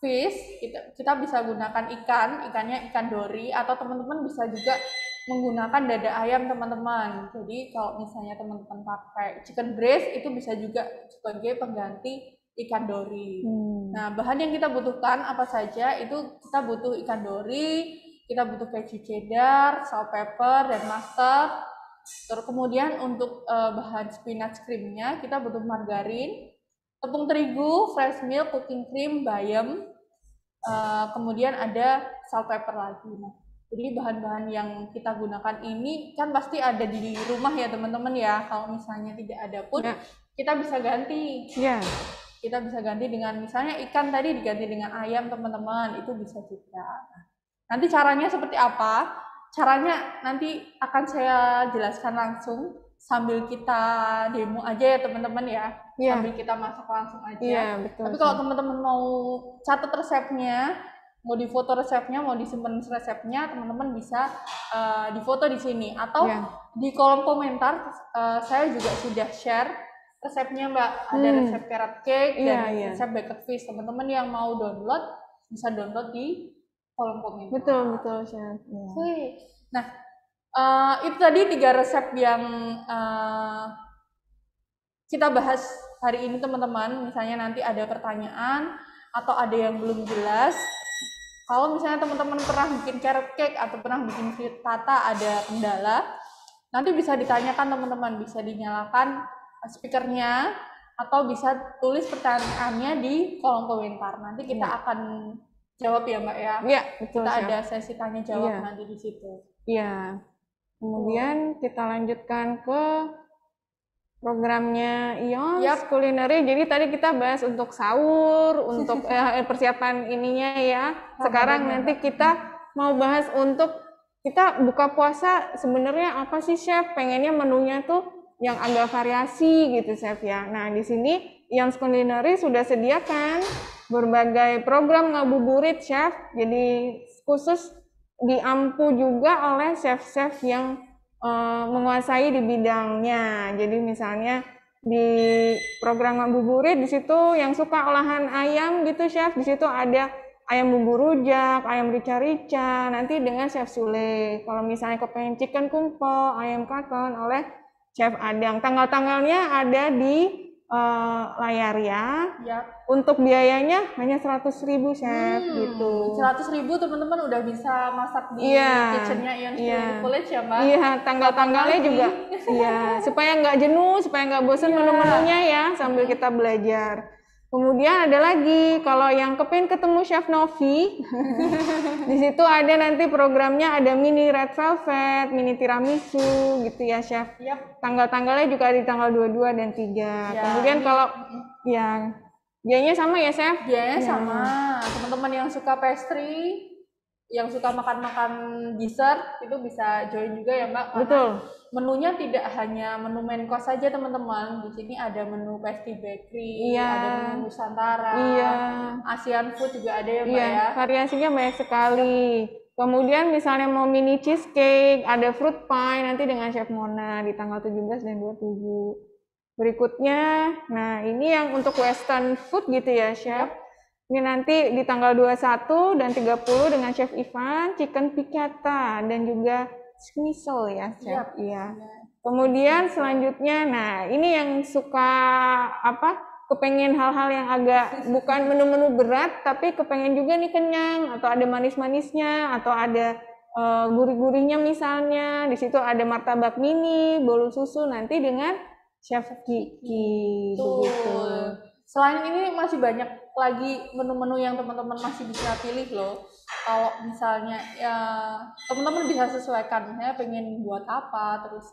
fish, kita bisa gunakan ikannya ikan dori, atau teman-teman bisa juga menggunakan dada ayam teman-teman. Jadi kalau misalnya teman-teman pakai chicken breast itu bisa juga sebagai pengganti ikan dori. Nah, bahan yang kita butuhkan apa saja? Itu kita butuh ikan dori, kita butuh keju cheddar, salt, pepper, dan mustard. Terus kemudian untuk bahan spinach creamnya kita butuh margarin, tepung terigu, fresh milk, cooking cream, bayam, kemudian ada salt, pepper lagi. Nah, jadi bahan-bahan yang kita gunakan ini kan pasti ada di rumah ya teman-teman ya. Kalau misalnya tidak ada pun kita bisa ganti. Kita bisa ganti dengan misalnya ikan tadi diganti dengan ayam teman-teman, itu bisa juga. Nanti caranya seperti apa? Caranya nanti akan saya jelaskan langsung sambil kita demo aja ya teman-teman ya. Sambil kita masak langsung aja. Betul. Tapi kalau teman-teman mau catat resepnya, mau difoto resepnya, mau disimpan resepnya, teman-teman bisa difoto di sini atau di kolom komentar. Saya juga sudah share resepnya Mbak, ada resep carrot cake dan resep baked fish. Teman-teman yang mau download bisa download di kolom komentar. Betul Chef. Nah, itu tadi 3 resep yang kita bahas hari ini teman-teman. Misalnya nanti ada pertanyaan atau ada yang belum jelas. Kalau misalnya teman-teman pernah bikin carrot cake atau pernah bikin frittata ada kendala, nanti bisa ditanyakan teman-teman, bisa dinyalakan speakernya atau bisa tulis pertanyaannya di kolom komentar. Nanti kita akan jawab ya Mbak ya. Betul. Kita ada sesi tanya jawab nanti di situ. Kemudian kita lanjutkan ke programnya IONS Culinary. Jadi tadi kita bahas untuk sahur, untuk persiapan ininya ya. Sekarang nanti kita mau bahas untuk kita buka puasa sebenarnya apa sih Chef? Pengennya menunya tuh yang agak variasi gitu Chef ya. Nah, di sini IONS Culinary sudah sediakan berbagai program ngabuburit Chef. Jadi khusus diampu juga oleh chef-chef yang menguasai di bidangnya. Jadi misalnya di program ngabuburit di situ yang suka olahan ayam gitu Chef, di situ ada ayam bumbu rujak, ayam rica-rica, nanti dengan Chef Sule. Kalau misalnya kepengen chicken kungpo, ayam katon oleh Chef Adang. Tanggal-tanggalnya ada di layar ya. Untuk biayanya hanya 100.000 Chef gitu. 100.000 teman-teman udah bisa masak di kitchennya IONS College ya Mbak? Tanggal-tanggalnya juga. Supaya nggak jenuh, supaya nggak bosan menu-menunya ya sambil kita belajar. Kemudian ada lagi kalau yang kepengen ketemu Chef Novi, di situ ada nanti programnya ada mini red velvet, mini tiramisu gitu ya Chef. Tanggal-tanggalnya juga di tanggal 22 dan 3. Kemudian kalau biayanya sama ya Chef? Biayanya sama. Teman-teman yang suka pastry, yang suka makan-makan dessert itu bisa join juga ya Mbak. Betul. menunya tidak hanya menu main course saja teman-teman. Di sini ada menu Pastry Bakery, ada menu Nusantara, Asian food juga ada ya Mbak ya. Variasinya banyak sekali. Kemudian misalnya mau mini cheesecake, ada fruit pie nanti dengan Chef Mona di tanggal 17 dan 27. Berikutnya, nah ini yang untuk western food gitu ya Chef. Ini nanti di tanggal 21 dan 30 dengan Chef Ivan, chicken piccata dan juga schnitzel ya Chef. Iya. Kemudian selanjutnya, nah ini yang suka kepengen hal-hal yang agak bukan menu-menu berat, tapi kepengen juga nih kenyang, atau ada manis-manisnya, atau ada gurih-gurihnya misalnya. Di situ ada martabak mini, bolu susu nanti dengan Chef Kiki. Begitu. Selain ini masih banyak lagi menu-menu yang teman-teman masih bisa pilih loh. Kalau misalnya ya teman-teman bisa sesuaikan, misalnya pengen buat apa, terus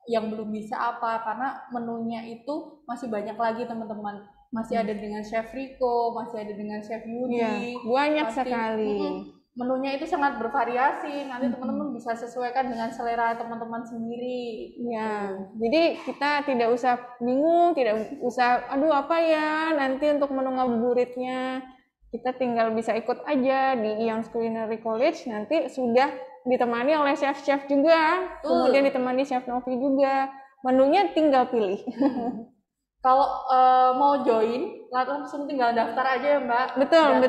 yang belum bisa apa, karena menunya itu masih banyak lagi teman-teman. Masih ada dengan Chef Rico, masih ada dengan Chef Yudi. Banyak sekali. Menunya itu sangat bervariasi, nanti teman-teman bisa sesuaikan dengan selera teman-teman sendiri. Ya, jadi kita tidak usah bingung, tidak usah, aduh apa ya nanti untuk menu ngabuburitnya. Kita tinggal bisa ikut aja di Ions Culinary College, nanti sudah ditemani oleh chef-chef juga, kemudian ditemani Chef Novi juga. Menunya tinggal pilih. Kalau mau join, langsung tinggal daftar aja ya Mbak. Betul.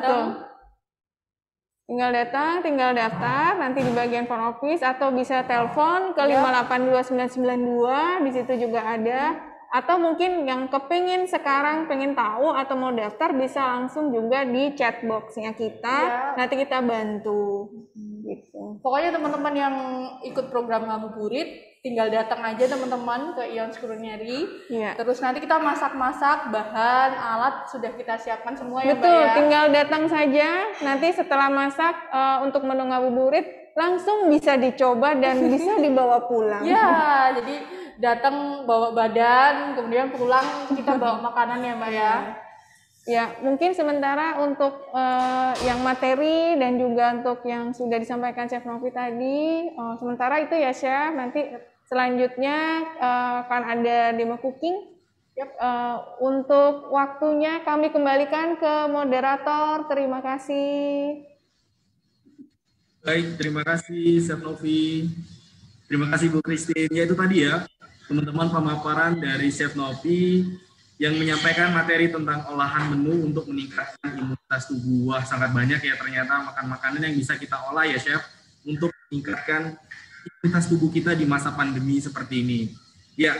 Tinggal datang, tinggal daftar, nanti di bagian front office atau bisa telepon ke 582992, di situ juga ada. Atau mungkin yang kepingin sekarang pengen tahu atau mau daftar bisa langsung juga di chat box-nya kita, nanti kita bantu. Gitu. Pokoknya teman-teman yang ikut program ngabuburit tinggal datang aja teman-teman ke Ions Culinary. Terus nanti kita masak-masak, bahan, alat sudah kita siapkan semua ya Mbak ya. Tinggal datang saja. Nanti setelah masak untuk menu ngabuburit langsung bisa dicoba dan bisa dibawa pulang. Ya, jadi datang bawa badan, kemudian pulang kita bawa makanan ya Mbak ya. Ya, mungkin sementara untuk yang materi dan juga untuk yang sudah disampaikan Chef Novi tadi, sementara itu ya Chef, nanti selanjutnya akan ada demo cooking. Untuk waktunya kami kembalikan ke moderator, terima kasih. Baik, terima kasih Chef Novi. Terima kasih Bu Christine. Ya itu tadi ya, teman-teman pemaparan dari Chef Novi yang menyampaikan materi tentang olahan menu untuk meningkatkan imunitas tubuh. Wah, sangat banyak ya ternyata makanan yang bisa kita olah ya Chef untuk meningkatkan imunitas tubuh kita di masa pandemi seperti ini. Ya,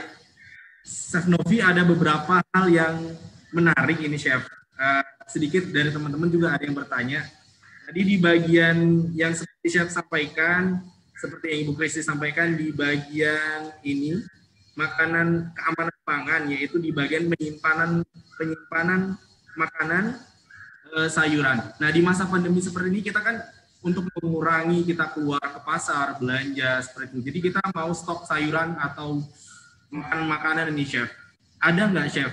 Chef Novi ada beberapa hal yang menarik ini Chef. Sedikit dari teman-teman juga ada yang bertanya. Tadi di bagian yang seperti Chef sampaikan, seperti yang Ibu Kristi sampaikan di bagian ini, makanan keamanan pangan, yaitu di bagian penyimpanan makanan sayuran. Nah, di masa pandemi seperti ini kita kan untuk mengurangi kita keluar ke pasar, belanja seperti itu. Jadi kita mau stok sayuran atau makan makanan ini Chef. Ada nggak Chef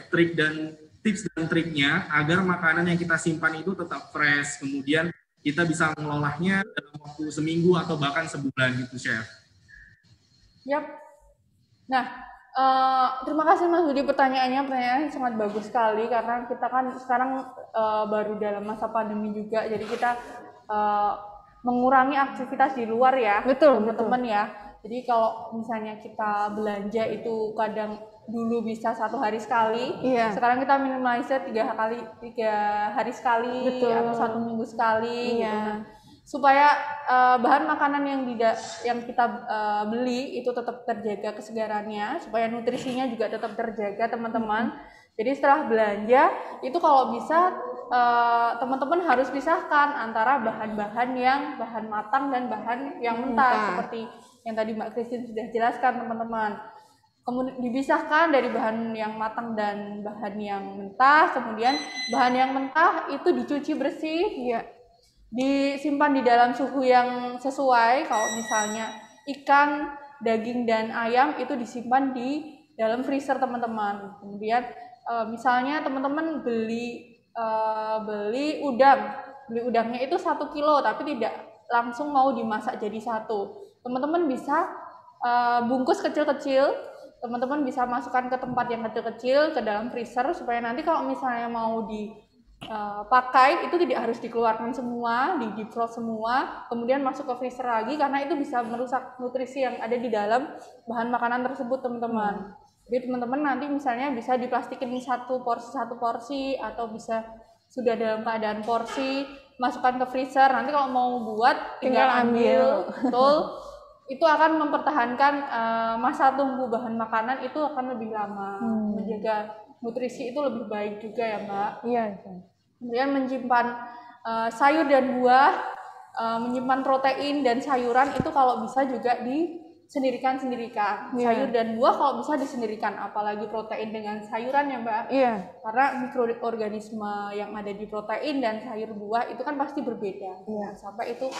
tips dan triknya agar makanan yang kita simpan itu tetap fresh, kemudian kita bisa mengelolanya dalam waktu seminggu atau bahkan sebulan gitu Chef? Yap. Nah, terima kasih Mas Budi pertanyaannya sangat bagus sekali karena kita kan sekarang baru dalam masa pandemi juga, jadi kita mengurangi aktivitas di luar ya, teman-teman ya. Jadi kalau misalnya kita belanja itu kadang dulu bisa 1 hari sekali, sekarang kita minimalisir 3 hari sekali, atau 1 minggu sekali, gitu. Nah, supaya bahan makanan yang kita beli itu tetap terjaga kesegarannya, supaya nutrisinya juga tetap terjaga teman-teman. Jadi setelah belanja itu kalau bisa teman-teman harus pisahkan antara bahan-bahan yang bahan matang dan bahan yang mentah, seperti yang tadi Mbak Christine sudah jelaskan teman-teman. Kemudian dipisahkan dari bahan yang matang dan bahan yang mentah, kemudian bahan yang mentah itu dicuci bersih, disimpan di dalam suhu yang sesuai. Kalau misalnya ikan, daging, dan ayam itu disimpan di dalam freezer teman-teman. Kemudian misalnya teman-teman beli udangnya itu 1 kilo tapi tidak langsung mau dimasak jadi 1. Teman-teman bisa bungkus kecil-kecil, teman-teman bisa masukkan ke tempat yang kecil-kecil ke dalam freezer supaya nanti kalau misalnya mau dipakai itu tidak harus dikeluarkan semua, di defrost semua, kemudian masuk ke freezer lagi karena itu bisa merusak nutrisi yang ada di dalam bahan makanan tersebut, teman-teman. Jadi teman-teman nanti misalnya bisa diplastikin satu porsi atau bisa sudah dalam keadaan porsi, masukkan ke freezer. Nanti kalau mau buat tinggal ambil, betul. Itu akan mempertahankan masa tunggu bahan makanan itu akan lebih lama, menjaga nutrisi itu lebih baik juga ya Mbak. Iya. Kemudian menyimpan sayur dan buah, menyimpan protein dan sayuran itu kalau bisa juga disendirikan. Sayur dan buah kalau bisa disendirikan, apalagi protein dengan sayuran ya Mbak. Iya. Karena mikroorganisme yang ada di protein dan sayur buah itu kan pasti berbeda. Sampai itu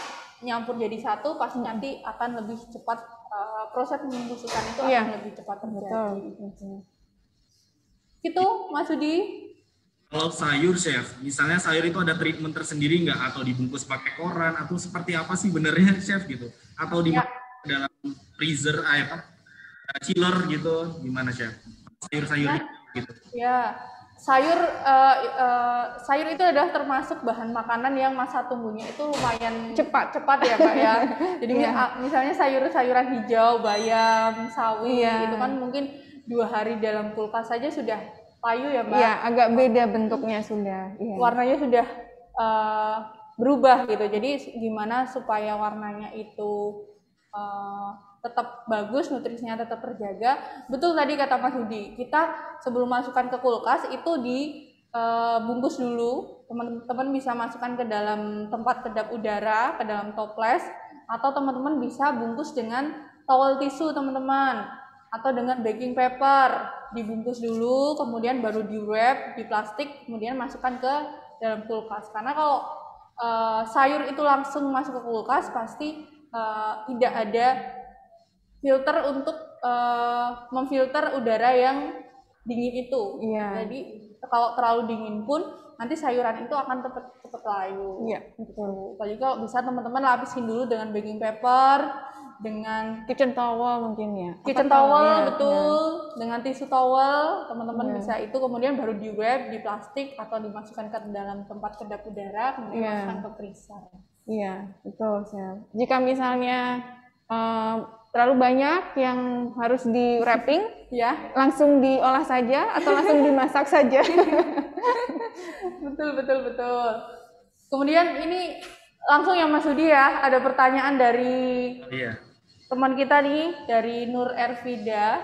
nyampur jadi satu, pasti nanti akan lebih cepat proses pembusukan itu akan lebih cepat terjadi. Itu Mas Sudi. Kalau sayur, Chef, misalnya sayur itu ada treatment tersendiri nggak? Atau dibungkus pakai koran? Atau seperti apa sih benernya, Chef, gitu? Atau di dalam freezer, chiller gitu? Gimana, Chef? Sayur-sayur gitu. Ya, sayur itu adalah termasuk bahan makanan yang masa tunggunya itu lumayan cepat ya Pak ya. Jadi misalnya sayuran hijau, bayam, sawi itu kan mungkin 2 hari dalam kulkas saja sudah payu ya Mbak. Iya, agak beda bentuknya sudah. Warnanya sudah berubah gitu. Jadi gimana supaya warnanya itu tetap bagus, nutrisinya tetap terjaga. Betul tadi kata Mas Hudi, kita sebelum masukkan ke kulkas itu dibungkus dulu. Teman-teman bisa masukkan ke dalam tempat kedap udara, ke dalam toples, atau teman-teman bisa bungkus dengan towel tisu teman-teman, atau dengan baking paper. Dibungkus dulu, kemudian baru di wrap di plastik, kemudian masukkan ke dalam kulkas. Karena kalau sayur itu langsung masuk ke kulkas pasti tidak ada filter untuk memfilter udara yang dingin itu. Jadi kalau terlalu dingin pun nanti sayuran itu akan cepat layu. Betul. Apalagi kalau bisa teman-teman lapisin dulu dengan baking paper, dengan kitchen towel mungkin ya. Kitchen towel betul. Dengan tisu towel teman-teman bisa itu, kemudian baru di wrap di plastik atau dimasukkan ke dalam tempat kedap udara, kemudian masukkan ke freezer. Iya, betul, Chef. Jika misalnya terlalu banyak yang harus di wrapping, langsung diolah saja atau langsung dimasak saja. Betul. Kemudian ini langsung ya Mas Hudi ya, ada pertanyaan dari teman kita nih, dari Nur Ervida.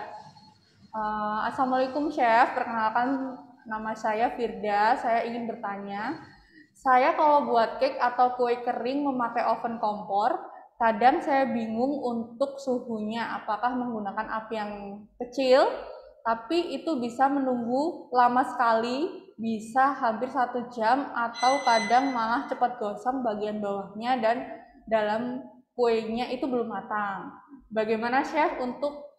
Assalamualaikum Chef, perkenalkan nama saya Firda, saya ingin bertanya, saya kalau buat cake atau kue kering memakai oven kompor, kadang saya bingung untuk suhunya, apakah menggunakan api yang kecil, tapi itu bisa menunggu lama sekali, bisa hampir 1 jam, atau kadang malah cepat gosong bagian bawahnya dan dalam kuenya itu belum matang. Bagaimana Chef untuk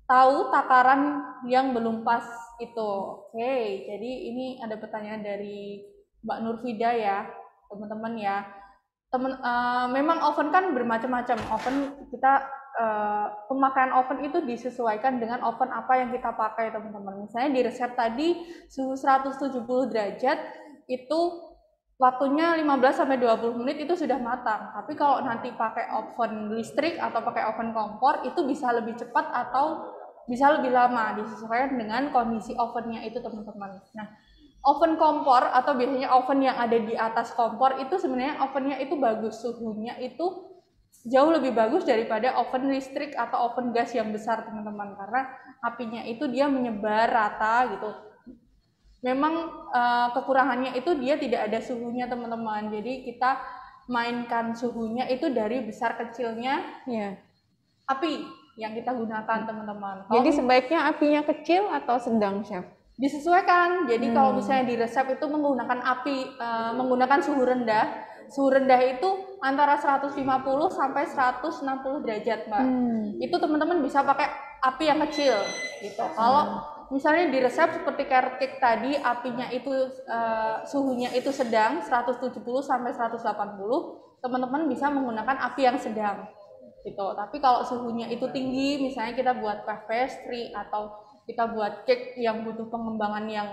tahu takaran yang belum pas itu? Oke, jadi ini ada pertanyaan dari Mbak Nurfida ya, teman-teman ya. Memang oven kan bermacam-macam. Oven kita pemakaian oven itu disesuaikan dengan oven apa yang kita pakai, teman-teman. Misalnya di resep tadi suhu 170 derajat itu waktunya 15-20 menit itu sudah matang. Tapi kalau nanti pakai oven listrik atau pakai oven kompor itu bisa lebih cepat atau bisa lebih lama, disesuaikan dengan kondisi ovennya itu, teman-teman. Nah, oven kompor atau biasanya oven yang ada di atas kompor itu sebenarnya ovennya itu bagus, suhunya itu jauh lebih bagus daripada oven listrik atau oven gas yang besar, teman-teman, karena apinya itu dia menyebar rata gitu. Memang kekurangannya itu dia tidak ada suhunya, teman-teman. Jadi kita mainkan suhunya itu dari besar kecilnya api yang kita gunakan, teman-teman. Jadi sebaiknya apinya kecil atau sedang, Chef? Disesuaikan. Jadi kalau misalnya di resep itu menggunakan menggunakan suhu rendah. Suhu rendah itu antara 150 sampai 160 derajat, Mbak. Itu teman-teman bisa pakai api yang kecil gitu. Kalau misalnya di resep seperti carrot cake tadi apinya itu suhunya itu sedang 170 sampai 180, teman-teman bisa menggunakan api yang sedang. gitu. Tapi kalau suhunya itu tinggi, misalnya kita buat puff pastry atau kita buat cake yang butuh pengembangan yang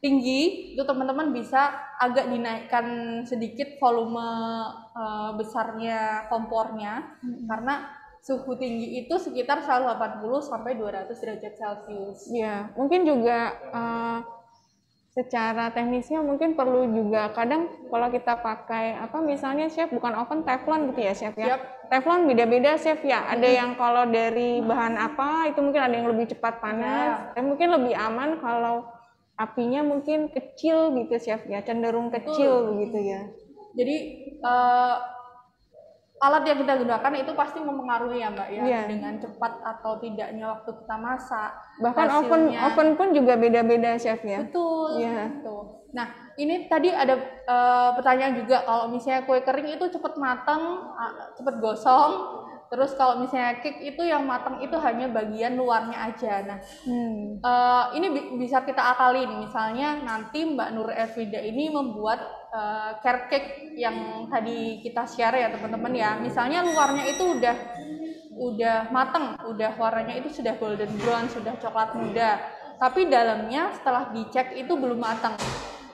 tinggi, itu teman-teman bisa agak dinaikkan sedikit volume besarnya kompornya, karena suhu tinggi itu sekitar 180 sampai 200 derajat Celcius. Ya, mungkin juga secara teknisnya mungkin perlu juga kadang kalau kita pakai misalnya chef bukan oven teflon gitu ya chef ya. Yep. Teflon beda-beda chef ya. Ada yang kalau dari bahan apa itu mungkin ada yang lebih cepat panas, dan mungkin lebih aman kalau apinya mungkin kecil gitu chef ya, cenderung kecil begitu ya. Jadi alat yang kita gunakan itu pasti mempengaruhi ya Mbak ya, dengan cepat atau tidaknya waktu kita masak. Bahkan oven pun juga beda-beda chef ya. Betul. Betul. Nah, ini tadi ada pertanyaan juga, kalau misalnya kue kering itu cepat matang, cepat gosong. Terus kalau misalnya cake itu yang matang itu hanya bagian luarnya aja. Nah, ini bisa kita akalin. Misalnya nanti Mbak Nur Efrida ini membuat carrot cake yang tadi kita share ya teman-teman ya. Misalnya luarnya itu udah matang, udah warnanya itu sudah golden brown, sudah coklat muda. Tapi dalamnya setelah dicek itu belum matang.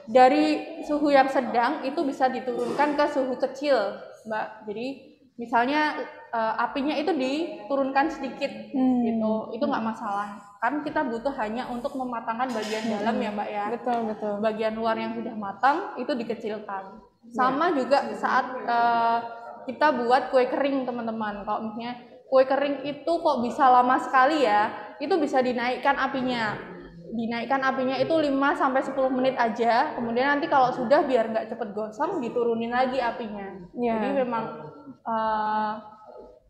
Dari suhu yang sedang itu bisa diturunkan ke suhu kecil, Mbak. Jadi misalnya apinya itu diturunkan sedikit gitu, itu nggak masalah. Kan kita butuh hanya untuk mematangkan bagian dalam ya Mbak ya. Betul. Bagian luar yang sudah matang itu dikecilkan. Sama juga saat kita buat kue kering teman-teman. Kalau misalnya kue kering itu kok bisa lama sekali ya, itu bisa dinaikkan apinya. Dinaikkan apinya itu 5-10 menit aja. Kemudian nanti kalau sudah biar nggak cepet gosong diturunin lagi apinya. Jadi memang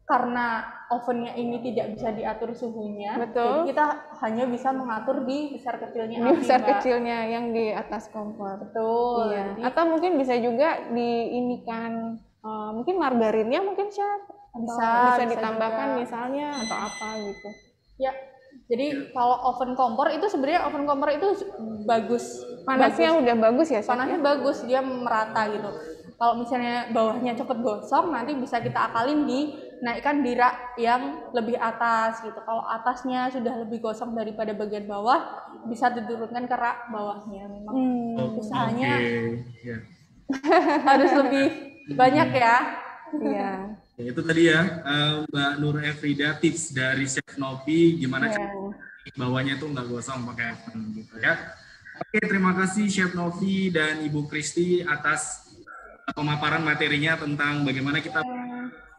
karena ovennya ini tidak bisa diatur suhunya, jadi kita hanya bisa mengatur di besar kecilnya api, kecilnya yang di atas kompor. Betul. Iya. Atau mungkin bisa juga diinikan mungkin margarinnya mungkin chef bisa ditambahkan juga, misalnya atau apa gitu. Ya. Jadi kalau oven kompor itu sebenarnya oven kompor itu bagus. Panasnya udah bagus ya chef? Panasnya bagus, dia merata gitu. Kalau misalnya bawahnya cepet gosong, nanti bisa kita akalin dinaikkan di rak yang lebih atas gitu. Kalau atasnya sudah lebih gosong daripada bagian bawah, bisa diturunkan ke rak bawahnya. Memang usahanya harus lebih banyak ya. Iya. Itu tadi ya Mbak Nur Efrida, tips dari Chef Novi gimana bawahnya tuh nggak gosong pakai oven gitu ya. Oke, terima kasih Chef Novi dan Ibu Kristi atas pemaparan materinya tentang bagaimana kita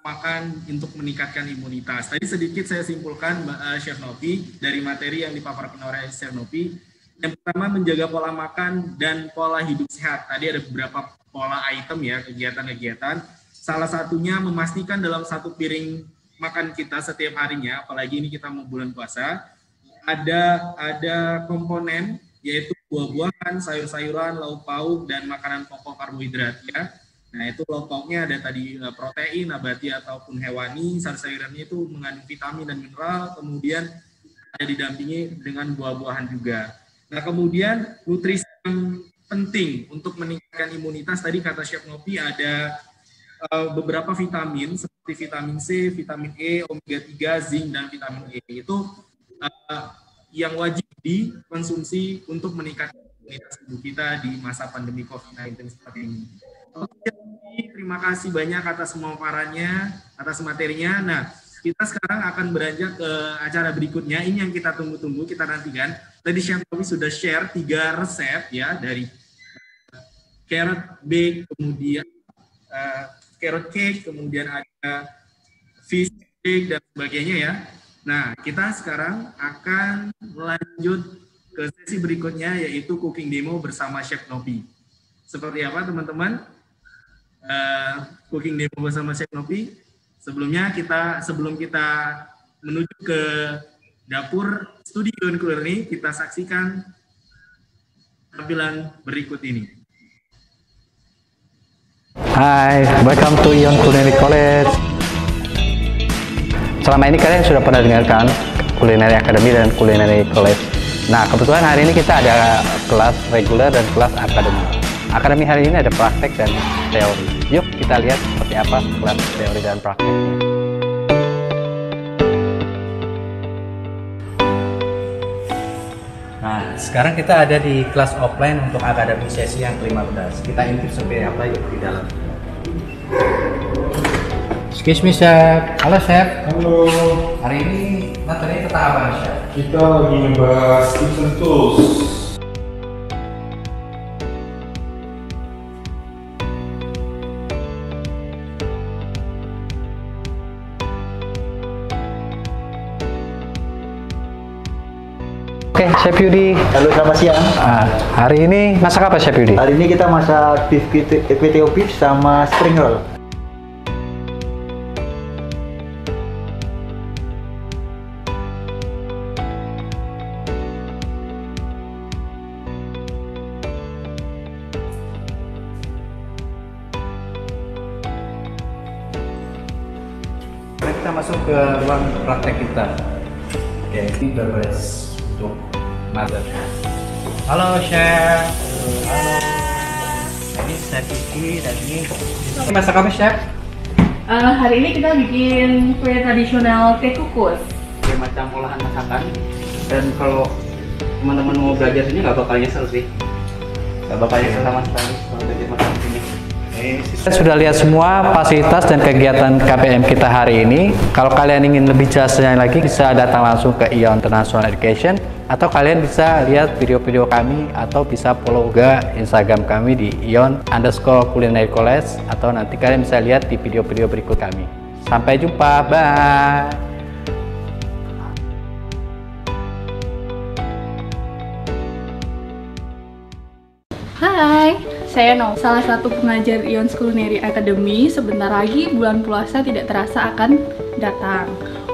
makan untuk meningkatkan imunitas. Tadi sedikit saya simpulkan Chef Novi dari materi yang dipaparkan oleh Chef Novi. Yang pertama, menjaga pola makan dan pola hidup sehat. Tadi ada beberapa pola item ya, kegiatan-kegiatan. Salah satunya memastikan dalam satu piring makan kita setiap harinya, apalagi ini kita mau bulan puasa, ada komponen yaitu buah-buahan, sayur-sayuran, lauk pauk, dan makanan pokok karbohidrat ya. Nah itu lauk pauknya ada tadi protein, nabati ataupun hewani, sayur-sayurannya itu mengandung vitamin dan mineral, kemudian ada didampingi dengan buah-buahan juga. Nah kemudian nutrisi yang penting untuk meningkatkan imunitas, tadi kata Chef Novi ada beberapa vitamin seperti vitamin C, vitamin E, omega 3, zinc, dan vitamin E. Itu yang wajib dikonsumsi untuk meningkatkan imunitas tubuh kita di masa pandemi COVID-19 seperti ini. Oke, terima kasih banyak atas pemaparannya, atas materinya. Nah, kita sekarang akan beranjak ke acara berikutnya. Ini yang kita tunggu-tunggu, kita nantikan. Tadi Chef Novi sudah share 3 resep ya, dari carrot bake, kemudian carrot cake, kemudian ada fish cake dan sebagainya ya. Nah, kita sekarang akan lanjut ke sesi berikutnya, yaitu cooking demo bersama Chef Novi. Seperti apa teman-teman? Cooking demo bersama Chef Novi. Sebelum kita menuju ke dapur studio Culinary, kita saksikan tampilan berikut ini. Hai, welcome to Ion Culinary College. Selama ini kalian sudah pernah dengarkan Culinary Academy dan Culinary College. Nah, kebetulan hari ini kita ada kelas reguler dan kelas akademi. Akademi hari ini ada praktek dan teori. Yuk kita lihat seperti apa kelas teori dan prakteknya. sekarang kita ada di kelas offline untuk akademi sesi yang ke-15. Kita intip seperti apa yuk di dalam. Excuse me, Chef. Halo, Chef. Halo, Hari ini materi tentang apa, Chef? kita lagi ngebahas kitchen tools. Oke, Chef Yudi. Halo, selamat siang. Hari ini masak apa, Chef Yudi? Hari ini kita masak beef PTO beef sama spring roll. Sekarang kita masuk ke ruang praktek kita. Oke, ini beres untuk mother. Halo, Chef. Halo. Ini Chef Kiki dan ini masak apa, Chef? Hari ini kita bikin kue tradisional teh kukus. Kayak macam olahan masakan. Dan kalau teman-teman mau belajar sini nggak bakal nyesel sih. Nggak bakal nyesel sama sekali kalau belajar masak di sini. Kita sudah lihat semua fasilitas dan kegiatan KPM kita hari ini. Kalau kalian ingin lebih jelasnya lagi, bisa datang langsung ke ION International Education, atau kalian bisa lihat video-video kami, atau bisa follow juga Instagram kami di ion_culinary college, atau nanti kalian bisa lihat di video-video berikut kami. Sampai jumpa, bye. Hai, saya Nol, salah satu pengajar Ion Culinary Academy. Sebentar lagi bulan puasa tidak terasa akan datang.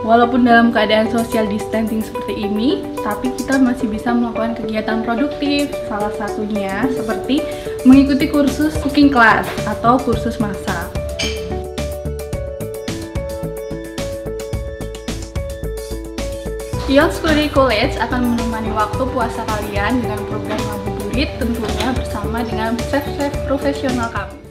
Walaupun dalam keadaan social distancing seperti ini, tapi kita masih bisa melakukan kegiatan produktif. Salah satunya seperti mengikuti kursus cooking class atau kursus masak. Ion Culinary College akan menemani waktu puasa kalian dengan program ngabuburit, tentunya bersama dengan chef-chef profesional kami.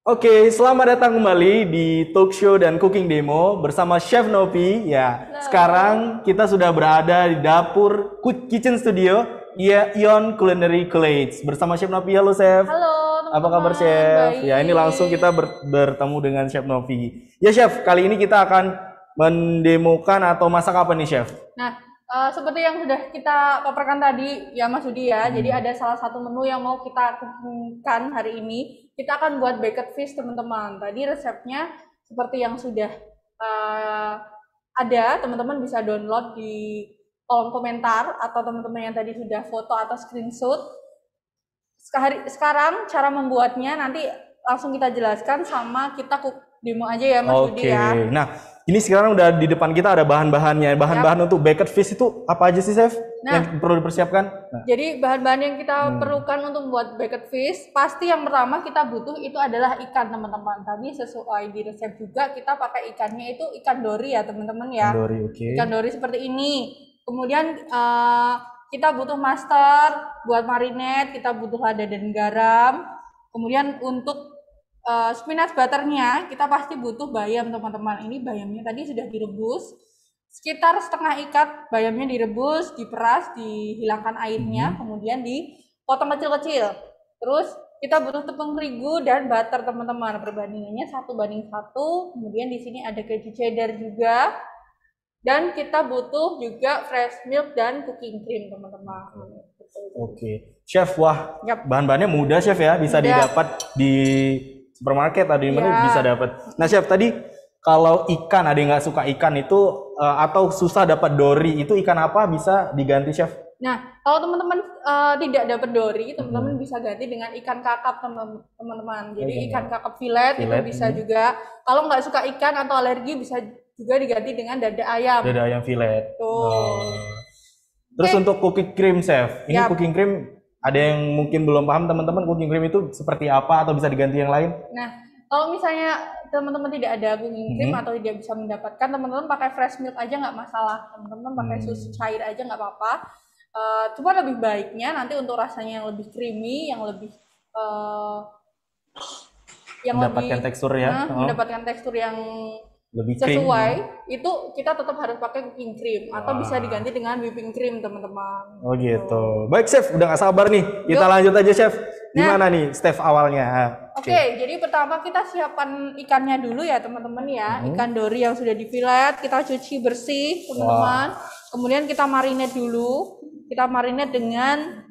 Oke, selamat datang kembali di talk show dan cooking demo bersama Chef Novi. Ya, sekarang kita sudah berada di dapur kitchen studio Ion Culinary College bersama Chef Novi. Halo, Chef. Halo, teman-teman. Apa kabar, Chef? Baik. Ya, ini langsung kita bertemu dengan Chef Novi. Ya, Chef, kali ini kita akan mendemokan atau masak apa nih, Chef? Nah, seperti yang sudah kita paparkan tadi ya Mas Udi ya, jadi ada salah satu menu yang mau kita cookingkan hari ini. Kita akan buat baked fish, teman-teman. Tadi resepnya seperti yang sudah ada, teman-teman bisa download di kolom komentar, atau teman-teman yang tadi sudah foto atau screenshot. Sekarang cara membuatnya nanti langsung kita jelaskan, sama kita cook demo aja ya Mas Udi ya. Oke, nah ini sekarang udah di depan kita ada bahan-bahannya. Bahan-bahan untuk baked fish itu apa aja sih, Chef? Nah, yang perlu dipersiapkan? Nah. Jadi bahan-bahan yang kita perlukan untuk membuat baked fish, pasti yang pertama kita butuh itu adalah ikan, teman-teman. Tadi sesuai di resep juga kita pakai ikannya itu ikan dori ya, teman-teman ya. Ikan dori, oke. Ikan dori seperti ini. Kemudian kita butuh mustard buat marinade, kita butuh lada dan garam. Kemudian untuk spinach butternya kita pasti butuh bayam, teman-teman. Ini bayamnya tadi sudah direbus sekitar setengah ikat. Bayamnya direbus, diperas, dihilangkan airnya, kemudian dipotong kecil-kecil. Terus kita butuh tepung terigu dan butter, teman-teman. Perbandingannya 1:1. Kemudian di sini ada keju cheddar juga. Dan kita butuh juga fresh milk dan cooking cream, teman-teman. Oke. Chef, wah, bahan-bahannya mudah, Chef ya. Bisa didapat di supermarket tadi bisa dapat. Nah, Chef, tadi kalau ikan ada yang nggak suka ikan itu atau susah dapat dori, itu ikan apa bisa diganti, Chef? Nah, kalau teman-teman tidak dapat dori, teman-teman bisa ganti dengan ikan kakap, teman-teman. Jadi ikan kakap filet itu bisa juga. Kalau nggak suka ikan atau alergi bisa juga diganti dengan dada ayam. Dada ayam filet. Tuh. Terus untuk cooking cream, chef. Ini Yap. cooking cream ada yang mungkin belum paham teman-teman, cooking cream itu seperti apa atau bisa diganti yang lain? Nah, kalau misalnya teman-teman tidak ada cooking cream atau tidak bisa mendapatkan, teman-teman pakai fresh milk aja nggak masalah. Teman-teman pakai susu cair aja nggak apa-apa. Cuma lebih baiknya nanti untuk rasanya yang lebih creamy, yang lebih Mendapatkan tekstur ya. mendapatkan tekstur yang Lebih cream. sesuai, itu kita tetap harus pakai cooking cream atau bisa diganti dengan whipping cream, teman-teman. Oh gitu. Baik chef, udah nggak sabar nih. Kita lanjut aja chef. Gimana nih step awalnya? Oke, jadi pertama kita siapkan ikannya dulu ya teman-teman ya. Ikan dori yang sudah difilet, kita cuci bersih teman-teman. Kemudian kita marinate dulu. Kita marinate dengan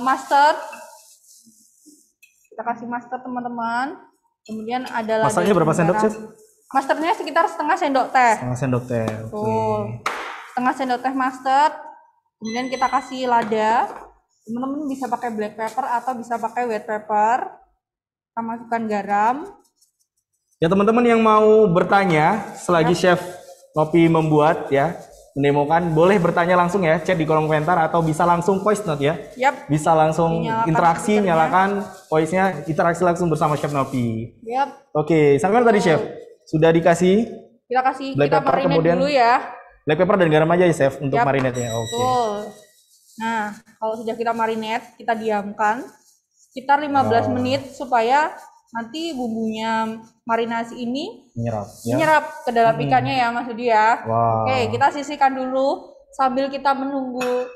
mustard. Kita kasih mustard teman-teman. Kemudian ada lada. Masaknya berapa sendok chef? Mustardnya sekitar setengah sendok teh. Setengah sendok teh. Tuh. Setengah sendok teh mustard. Kemudian kita kasih lada. Teman-teman bisa pakai black pepper atau bisa pakai white pepper. Kita masukkan garam. Ya teman-teman yang mau bertanya selagi chef Novi membuat ya, mendemokan, boleh bertanya langsung ya, chat di kolom komentar atau bisa langsung voice note ya. Yap. Bisa langsung Dinyalakan interaksi, speakernya. nyalakan voice-nya, interaksi langsung bersama chef Novi. Yap. Oke, sampai tadi chef sudah dikasih Kita kasih, black kita pepper, marinate kemudian dulu ya. black pepper dan garam aja ya chef untuk Yap. marinate-nya. Oke. Betul. Nah, kalau sudah kita marinate, kita diamkan sekitar 15 menit supaya nanti bumbunya marinasi ini Menyerap. Ya. menyerap ke dalam ikannya ya Mas Budi ya. Wow. Oke, kita sisihkan dulu sambil kita menunggu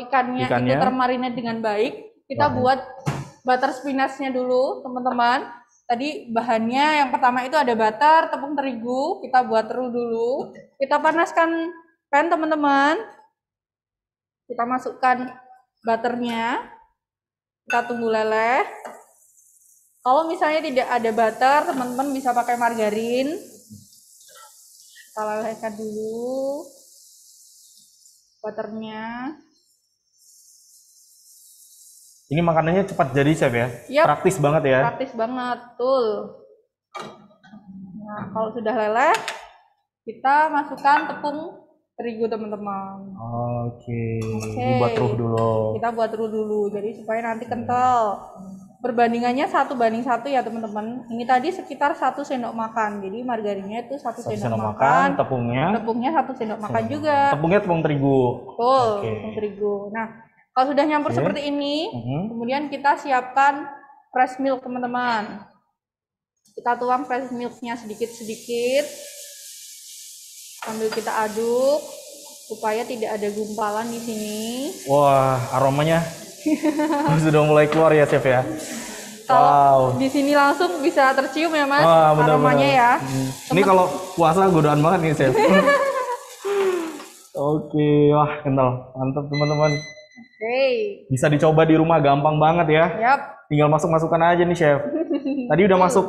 ikannya itu termarinate dengan baik. Kita buat butter spinachnya dulu, teman-teman. Tadi bahannya yang pertama itu ada butter, tepung terigu. Kita buat dulu. Kita panaskan pan, teman-teman. Kita masukkan butternya. Kita tunggu leleh. Kalau misalnya tidak ada butter, teman-teman bisa pakai margarin. Kita lelehkan dulu butternya. Ini makanannya cepat jadi chef ya? Yap. Praktis banget ya? Praktis banget, betul. Nah, kalau sudah leleh, kita masukkan tepung terigu, teman-teman. Oke. Dibuat ruh dulu. Kita buat ruh dulu, jadi supaya nanti kental. Perbandingannya 1:1 ya teman-teman. Ini tadi sekitar 1 sendok makan, jadi margarinnya itu 1 sendok makan. Tepungnya 1 sendok makan juga. Tepungnya tepung terigu. Betul, tepung terigu. Nah, kalau sudah nyampur seperti ini, kemudian kita siapkan fresh milk, teman-teman. Kita tuang fresh milknya sedikit-sedikit, sambil kita aduk supaya tidak ada gumpalan di sini. Wah, aromanya sudah mulai keluar ya chef ya. Kalau di sini langsung bisa tercium ya Mas, aromanya ya. Ini kalau puasa godaan banget nih chef. Oke, wah kental, mantap teman-teman. Bisa dicoba di rumah, gampang banget ya. Yap. Tinggal masukkan aja nih chef. Tadi udah masuk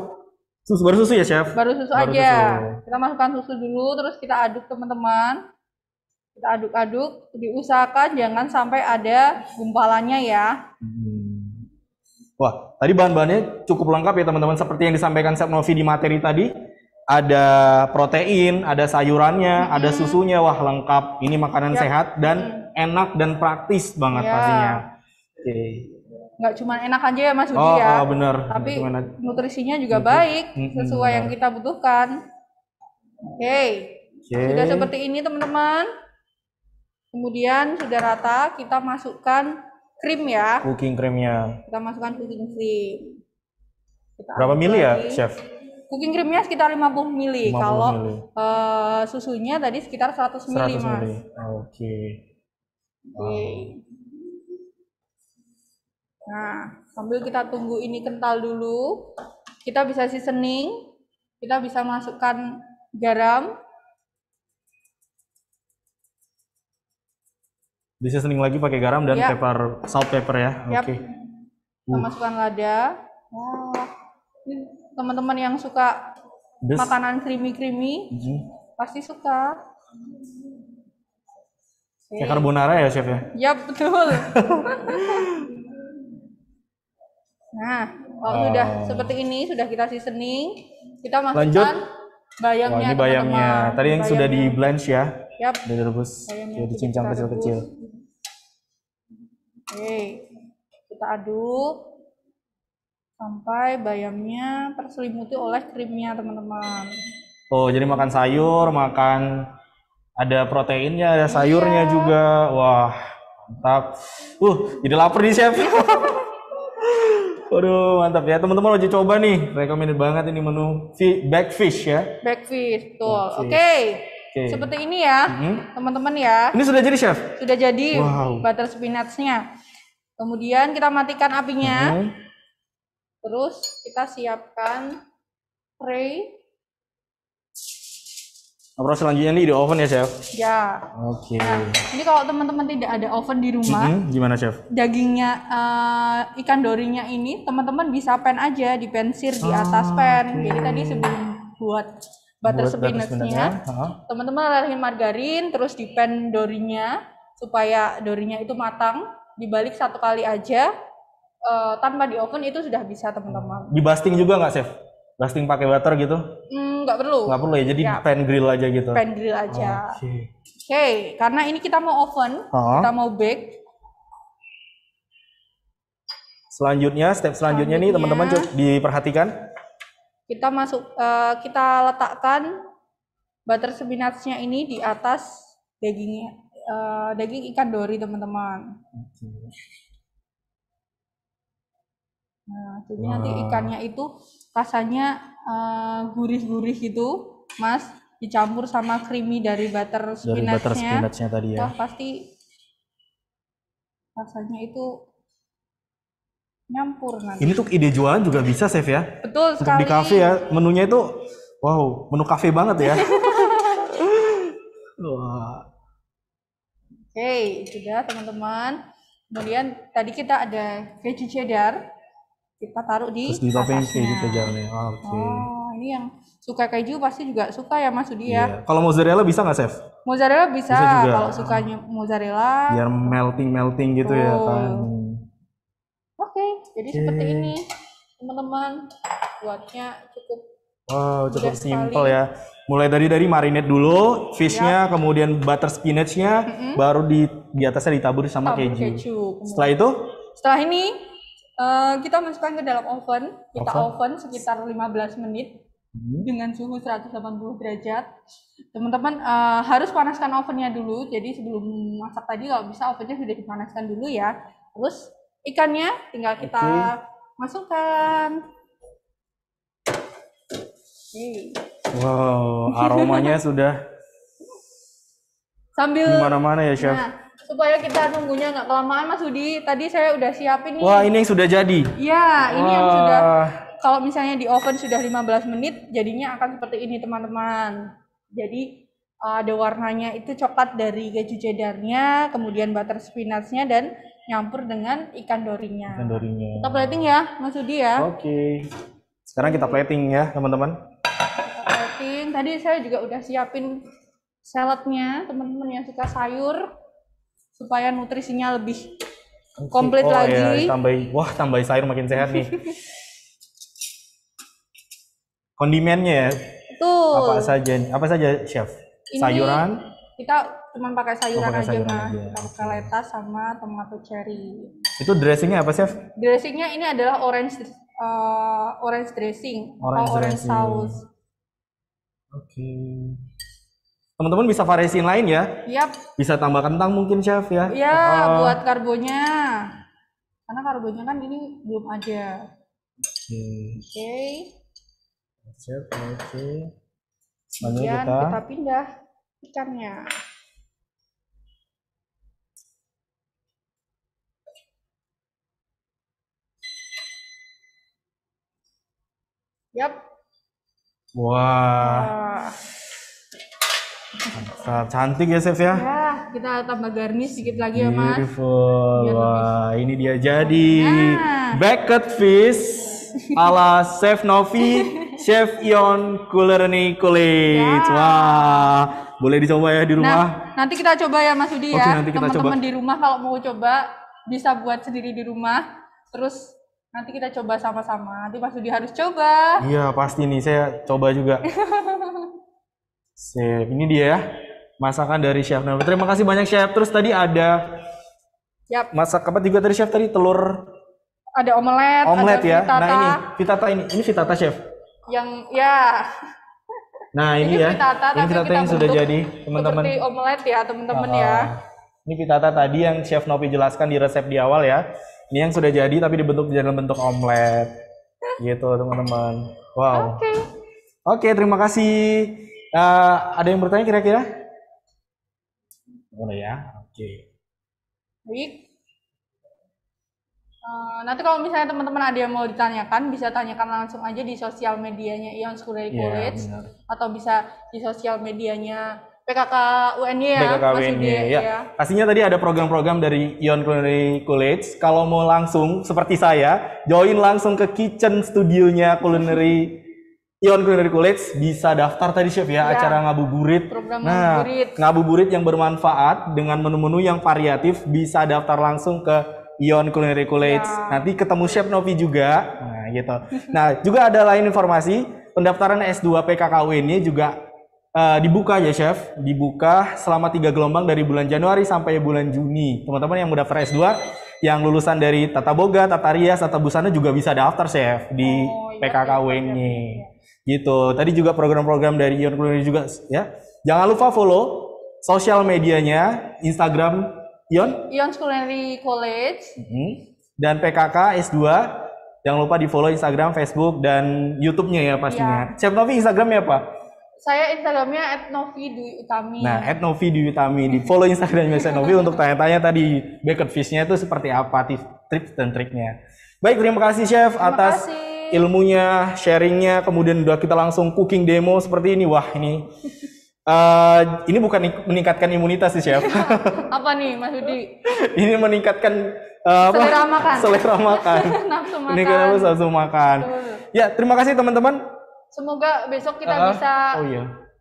susu, baru susu ya chef? Baru susu aja. Kita masukkan susu dulu, terus kita aduk teman-teman. Kita aduk-aduk, diusahakan jangan sampai ada gumpalannya ya. Wah, tadi bahan-bahannya cukup lengkap ya teman-teman. Seperti yang disampaikan Chef Novi di materi tadi, ada protein, ada sayurannya, ada susunya. Wah, lengkap. Ini makanan sehat dan enak dan praktis banget pastinya. Oke. Nggak cuma enak aja ya Mas Budi ya. Bener. Tapi nutrisinya juga baik, sesuai yang kita butuhkan. Oke. Sudah seperti ini teman-teman. Kemudian sudah rata, kita masukkan krim ya. Cooking creamnya. Kita masukkan cooking cream. Berapa mili ya, chef? Cooking creamnya sekitar 50 mili. Kalau susunya tadi sekitar 100 mili, Mas. Oke. Nah, sambil kita tunggu ini kental dulu, kita bisa seasoning. Kita bisa masukkan garam. Di seasoning lagi pakai garam dan pepper, salt pepper ya. Oke. Kita masukkan lada. Wah, teman-teman yang suka makanan creamy pasti suka. Kayak carbonara ya chef ya? Yap, betul. Nah, kalau sudah seperti ini, sudah kita seasoning, kita masukkan bayamnya. Wah, ini bayamnya. teman-teman. Tadi yang sudah di Bayamnya. blanch ya. Yap. Udah direbus, Bayamnya ya dicincang kita kecil-kecil. rebus. Oke, kita aduk sampai bayamnya terselimuti oleh krimnya, teman-teman. Oh, jadi makan sayur, makan ada proteinnya, ada sayurnya Iya. juga. Wah, mantap. Jadi lapar nih, Chef. Waduh, mantap ya. Teman-teman wajib coba nih. Recommended banget ini menu backfish ya. Backfish, betul. Backfish. Oke. Oke. Seperti ini ya, teman-teman ya. Ini sudah jadi, Chef? Sudah jadi Wow. butter spinachnya. Kemudian kita matikan apinya. Terus kita siapkan tray. Proses selanjutnya nih di oven ya, Chef? Ya. Oke. Nah, ini kalau teman-teman tidak ada oven di rumah, Gimana, Chef? dagingnya ikan dorinya ini teman-teman bisa pan aja, dipensir di atas pan. Jadi tadi sebelum buat butter spinachnya, teman-teman lelehin margarin, terus di pan dorinya supaya dorinya itu matang, dibalik 1 kali aja tanpa di oven itu sudah bisa, teman-teman. Di basting juga nggak, Chef? Basting pakai butter gitu? Nggak perlu. Nggak perlu ya, jadi Ya. pan grill aja gitu? Pan grill aja. Oke. Oke, karena ini kita mau oven, kita mau bake. Selanjutnya, step selanjutnya nih teman-teman diperhatikan. Kita letakkan butter spinachnya ini di atas dagingnya, daging ikan dori, teman-teman. Nah, jadi nanti ikannya itu rasanya gurih-gurih gitu, Mas, dicampur sama creamy dari butter spinachnya. Tadi ya. Wah, pasti rasanya itu nyampur nanti. Ini tuh ide jualan juga bisa, Chef ya? Betul Untuk sekali. di cafe ya, menunya itu wow, menu cafe banget ya. Wah. Oke, sudah teman-teman. Kemudian tadi kita ada keju cheddar. Kita taruh di Terus ditopeng atasnya. keju kejarnya. Oke. Oh, ini yang suka keju pasti juga suka ya, Mas Sudi ya. Iya. Kalau mozzarella bisa nggak, Chef? Mozzarella bisa, Bisa juga. kalau sukanya mozzarella. Biar melting gitu ya kan. Oke, jadi seperti ini teman-teman. Buatnya cukup. Wow, cukup mudah simple sekali. ya. Mulai dari marinate dulu fishnya, kemudian butter spinachnya, baru di atasnya ditabur sama Tabur keju. Setelah itu, ini kita masukkan ke dalam oven. Kita oven sekitar 15 menit dengan suhu 180 derajat. Teman-teman harus panaskan ovennya dulu. Jadi sebelum masak tadi kalau bisa ovennya sudah dipanaskan dulu ya. Terus ikannya tinggal kita masukkan. wow, aromanya sudah Sambil mana-mana ya, Chef. Nah, supaya kita nunggunya nggak kelamaan, Mas Sudi. Tadi saya udah siapin nih. Wah, ini yang sudah jadi. Iya, ini yang sudah. Kalau misalnya di oven sudah 15 menit, jadinya akan seperti ini, teman-teman. Jadi ada warnanya itu coklat dari keju cheddarnya, kemudian butter spinachnya dan nyampur dengan ikan dorinya. Kita plating ya, Mas Sudi ya. Oke. Sekarang kita plating ya, teman-teman. Plating. Tadi saya juga udah siapin saladnya, teman-teman yang suka sayur, supaya nutrisinya lebih komplit lagi. Ya, tambah sayur makin sehat nih. Kondimennya ya. Betul. Apa saja, Chef? Ini sayuran? Kita cuma pakai sayuran pakai aja, sayuran Mas. aja. Kita pakai lettuce sama tomato cherry. Itu dressingnya apa, Chef? Dressingnya ini adalah orange dressing atau orange sauce. Oke. Teman-teman bisa variasiin lain ya? Yap. Bisa tambah kentang mungkin, Chef ya? Iya, buat karbonya. Karena karbonya kan ini belum ada. Oke. Chef, oke. Kemudian kita pindah ikannya. Yap. Wah. Cantik ya, Chef ya? Ya, kita tambah garnish sedikit lagi ya, Mas. Beautiful. Biar Wah, ini dia jadi Nah. baked fish ala Chef Novi, Chef Ion Culinary College. Ya. Wah, boleh dicoba ya di rumah. Nah, nanti kita coba ya, Mas Udi Oke, ya. nanti kita Teman-teman coba. di rumah kalau mau coba bisa buat sendiri di rumah. Terus nanti kita coba sama-sama. Nanti Mas Udi harus coba. Iya, pasti nih saya coba juga. Sip, ini dia ya, masakan dari Chef Novi. Terima kasih banyak Chef. Terus tadi ada Yap. masak apa juga tadi Chef tadi? Telur Ada omelet, omelet ada ya. frittata. Nah ini frittata ini frittata Chef. Yang ya Nah ini ya, frittata, ini tapi frittata kita yang sudah bentuk jadi teman-teman. seperti omelet ya teman-teman ya. Ini frittata tadi yang Chef Novi jelaskan di resep di awal ya. Ini yang sudah jadi tapi dibentuk dalam bentuk omelet. Gitu teman-teman. Wow. Oke, terima kasih. Ada yang bertanya kira-kira? Boleh ya. Oke. Baik. Nanti kalau misalnya teman-teman ada yang mau ditanyakan, bisa tanyakan langsung aja di sosial medianya Ions Culinary College, atau bisa di sosial medianya PKK UNY ya. PKK UNY ya. Pastinya tadi ada program-program dari Ions Culinary College. Kalau mau langsung seperti saya, join langsung ke kitchen studionya Culinary Ions Culinary College, bisa daftar tadi Chef ya, acara ngabuburit. Program ngabuburit yang bermanfaat dengan menu-menu yang variatif, bisa daftar langsung ke Ions Culinary College. Nanti ketemu Chef Novi juga. Nah, gitu. Nah, juga ada lain informasi, pendaftaran S2 PKKW ini juga dibuka ya Chef, dibuka selama 3 gelombang dari bulan Januari sampai bulan Juni. Teman-teman yang mau daftar S2, yang lulusan dari Tata Boga, Tata Rias, Tata Busana juga bisa daftar Chef di PKKW ini. Gitu. Tadi juga program-program dari Ions Culinary juga ya. Jangan lupa follow sosial medianya, Instagram Ions Culinary College dan PKK S2. Jangan lupa di follow Instagram, Facebook, dan YouTube-nya ya pastinya. Chef Novi Instagramnya apa? Saya Instagramnya @novi_dwi_utami. Nah, @novi_dwi_utami. Di follow Instagramnya Chef Novi untuk tanya-tanya tadi backup fish-nya itu seperti apa, tips dan triknya. Baik, terima kasih Chef atas ilmunya, sharingnya, kemudian udah kita langsung cooking demo seperti ini. Wah, ini bukan meningkatkan imunitas sih Chef. Apa nih Mas Budi? Ini meningkatkan selera makan. Selera makan. Nafsu makan. Meningkatkan nafsu makan. Ya, terima kasih teman-teman. Semoga besok kita bisa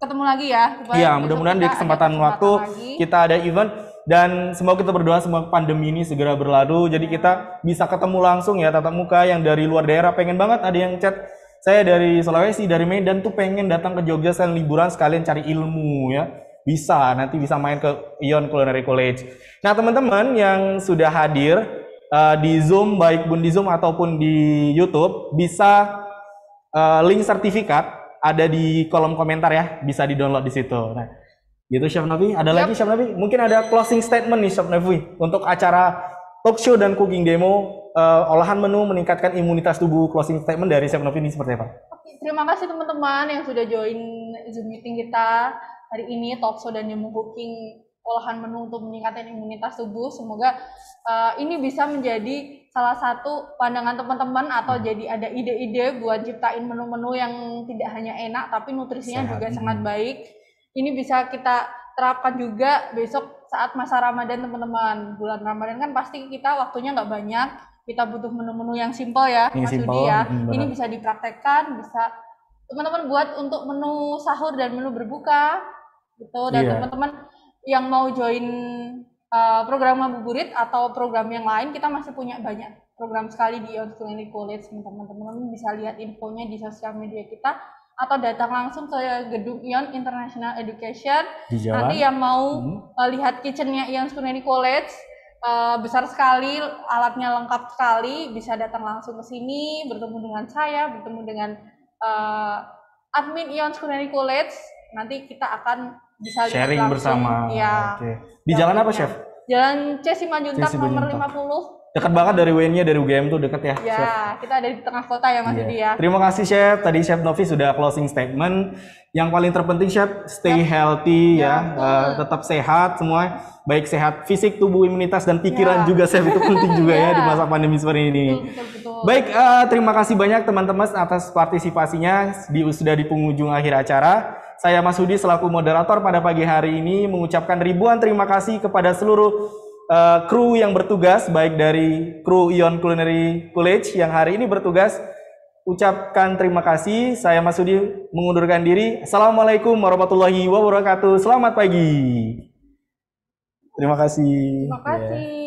ketemu lagi ya. Iya, mudah-mudahan di kesempatan waktu kita ada event. Dan semoga kita berdoa semoga pandemi ini segera berlalu. Jadi kita bisa ketemu langsung ya, tatap muka. Yang dari luar daerah pengen banget, ada yang chat, saya dari Sulawesi, dari Medan tuh pengen datang ke Jogja sekalian liburan, sekalian cari ilmu ya. Bisa, nanti bisa main ke Ions Culinary College. Nah teman-teman yang sudah hadir di Zoom, baik pun di Zoom ataupun di YouTube, bisa link sertifikat ada di kolom komentar ya, bisa di-download di situ. Nah, gitu Chef Novi. Ada lagi Chef Novi? Mungkin ada closing statement nih Chef Novi untuk acara talk show dan cooking demo olahan menu meningkatkan imunitas tubuh. Closing statement dari Chef Novi ini seperti apa? Terima kasih teman-teman yang sudah join Zoom meeting kita hari ini, talk show dan demo cooking olahan menu untuk meningkatkan imunitas tubuh. Semoga ini bisa menjadi salah satu pandangan teman-teman atau jadi ada ide-ide buat ciptain menu-menu yang tidak hanya enak tapi nutrisinya juga sangat baik. Ini bisa kita terapkan juga besok saat masa Ramadan teman-teman. Bulan Ramadan kan pasti kita waktunya nggak banyak, kita butuh menu-menu yang simpel ya Mas Budi ya. Ini bisa dipraktekkan, bisa teman-teman buat untuk menu sahur dan menu berbuka gitu. Dan teman-teman yang mau join program ngabuburit atau program yang lain, kita masih punya banyak program sekali di Ions Culinary College. Teman-teman bisa lihat infonya di sosial media kita atau datang langsung ke gedung Ions International Education. Nanti yang mau lihat kitchennya Ions Culinary College, besar sekali, alatnya lengkap sekali, bisa datang langsung ke sini, bertemu dengan saya, bertemu dengan admin Ions Culinary College. Nanti kita akan bisa sharing langsung, bersama. Ya. Di jalan apa Chef? Jalan C Simanjuntak nomor 50. Dekat banget dari UIN-nya, dari UGM tuh deket ya, ya Chef? Kita ada di tengah kota ya Mas Budi ya. Terima kasih Chef, tadi Chef Novi sudah closing statement. Yang paling terpenting Chef, stay healthy ya, tetap sehat semua. Baik sehat fisik, tubuh, imunitas, dan pikiran juga Chef, itu penting juga ya di masa pandemi seperti ini. Betul. Baik, terima kasih banyak teman-teman atas partisipasinya sudah di penghujung akhir acara. Saya Mas Hudi selaku moderator pada pagi hari ini mengucapkan ribuan terima kasih kepada seluruh kru yang bertugas, baik dari kru Ions Culinary College yang hari ini bertugas. Ucapkan terima kasih. Saya Mas Hudi mengundurkan diri. Assalamualaikum warahmatullahi wabarakatuh. Selamat pagi. Terima kasih. Terima kasih.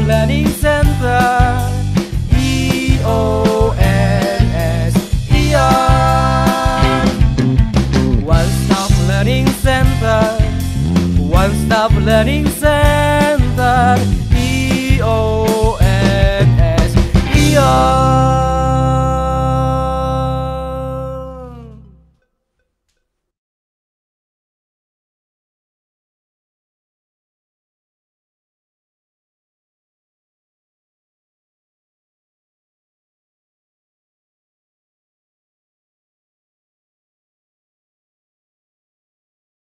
Learning Center. EONSER. One Stop Learning Center. One Stop Learning Center.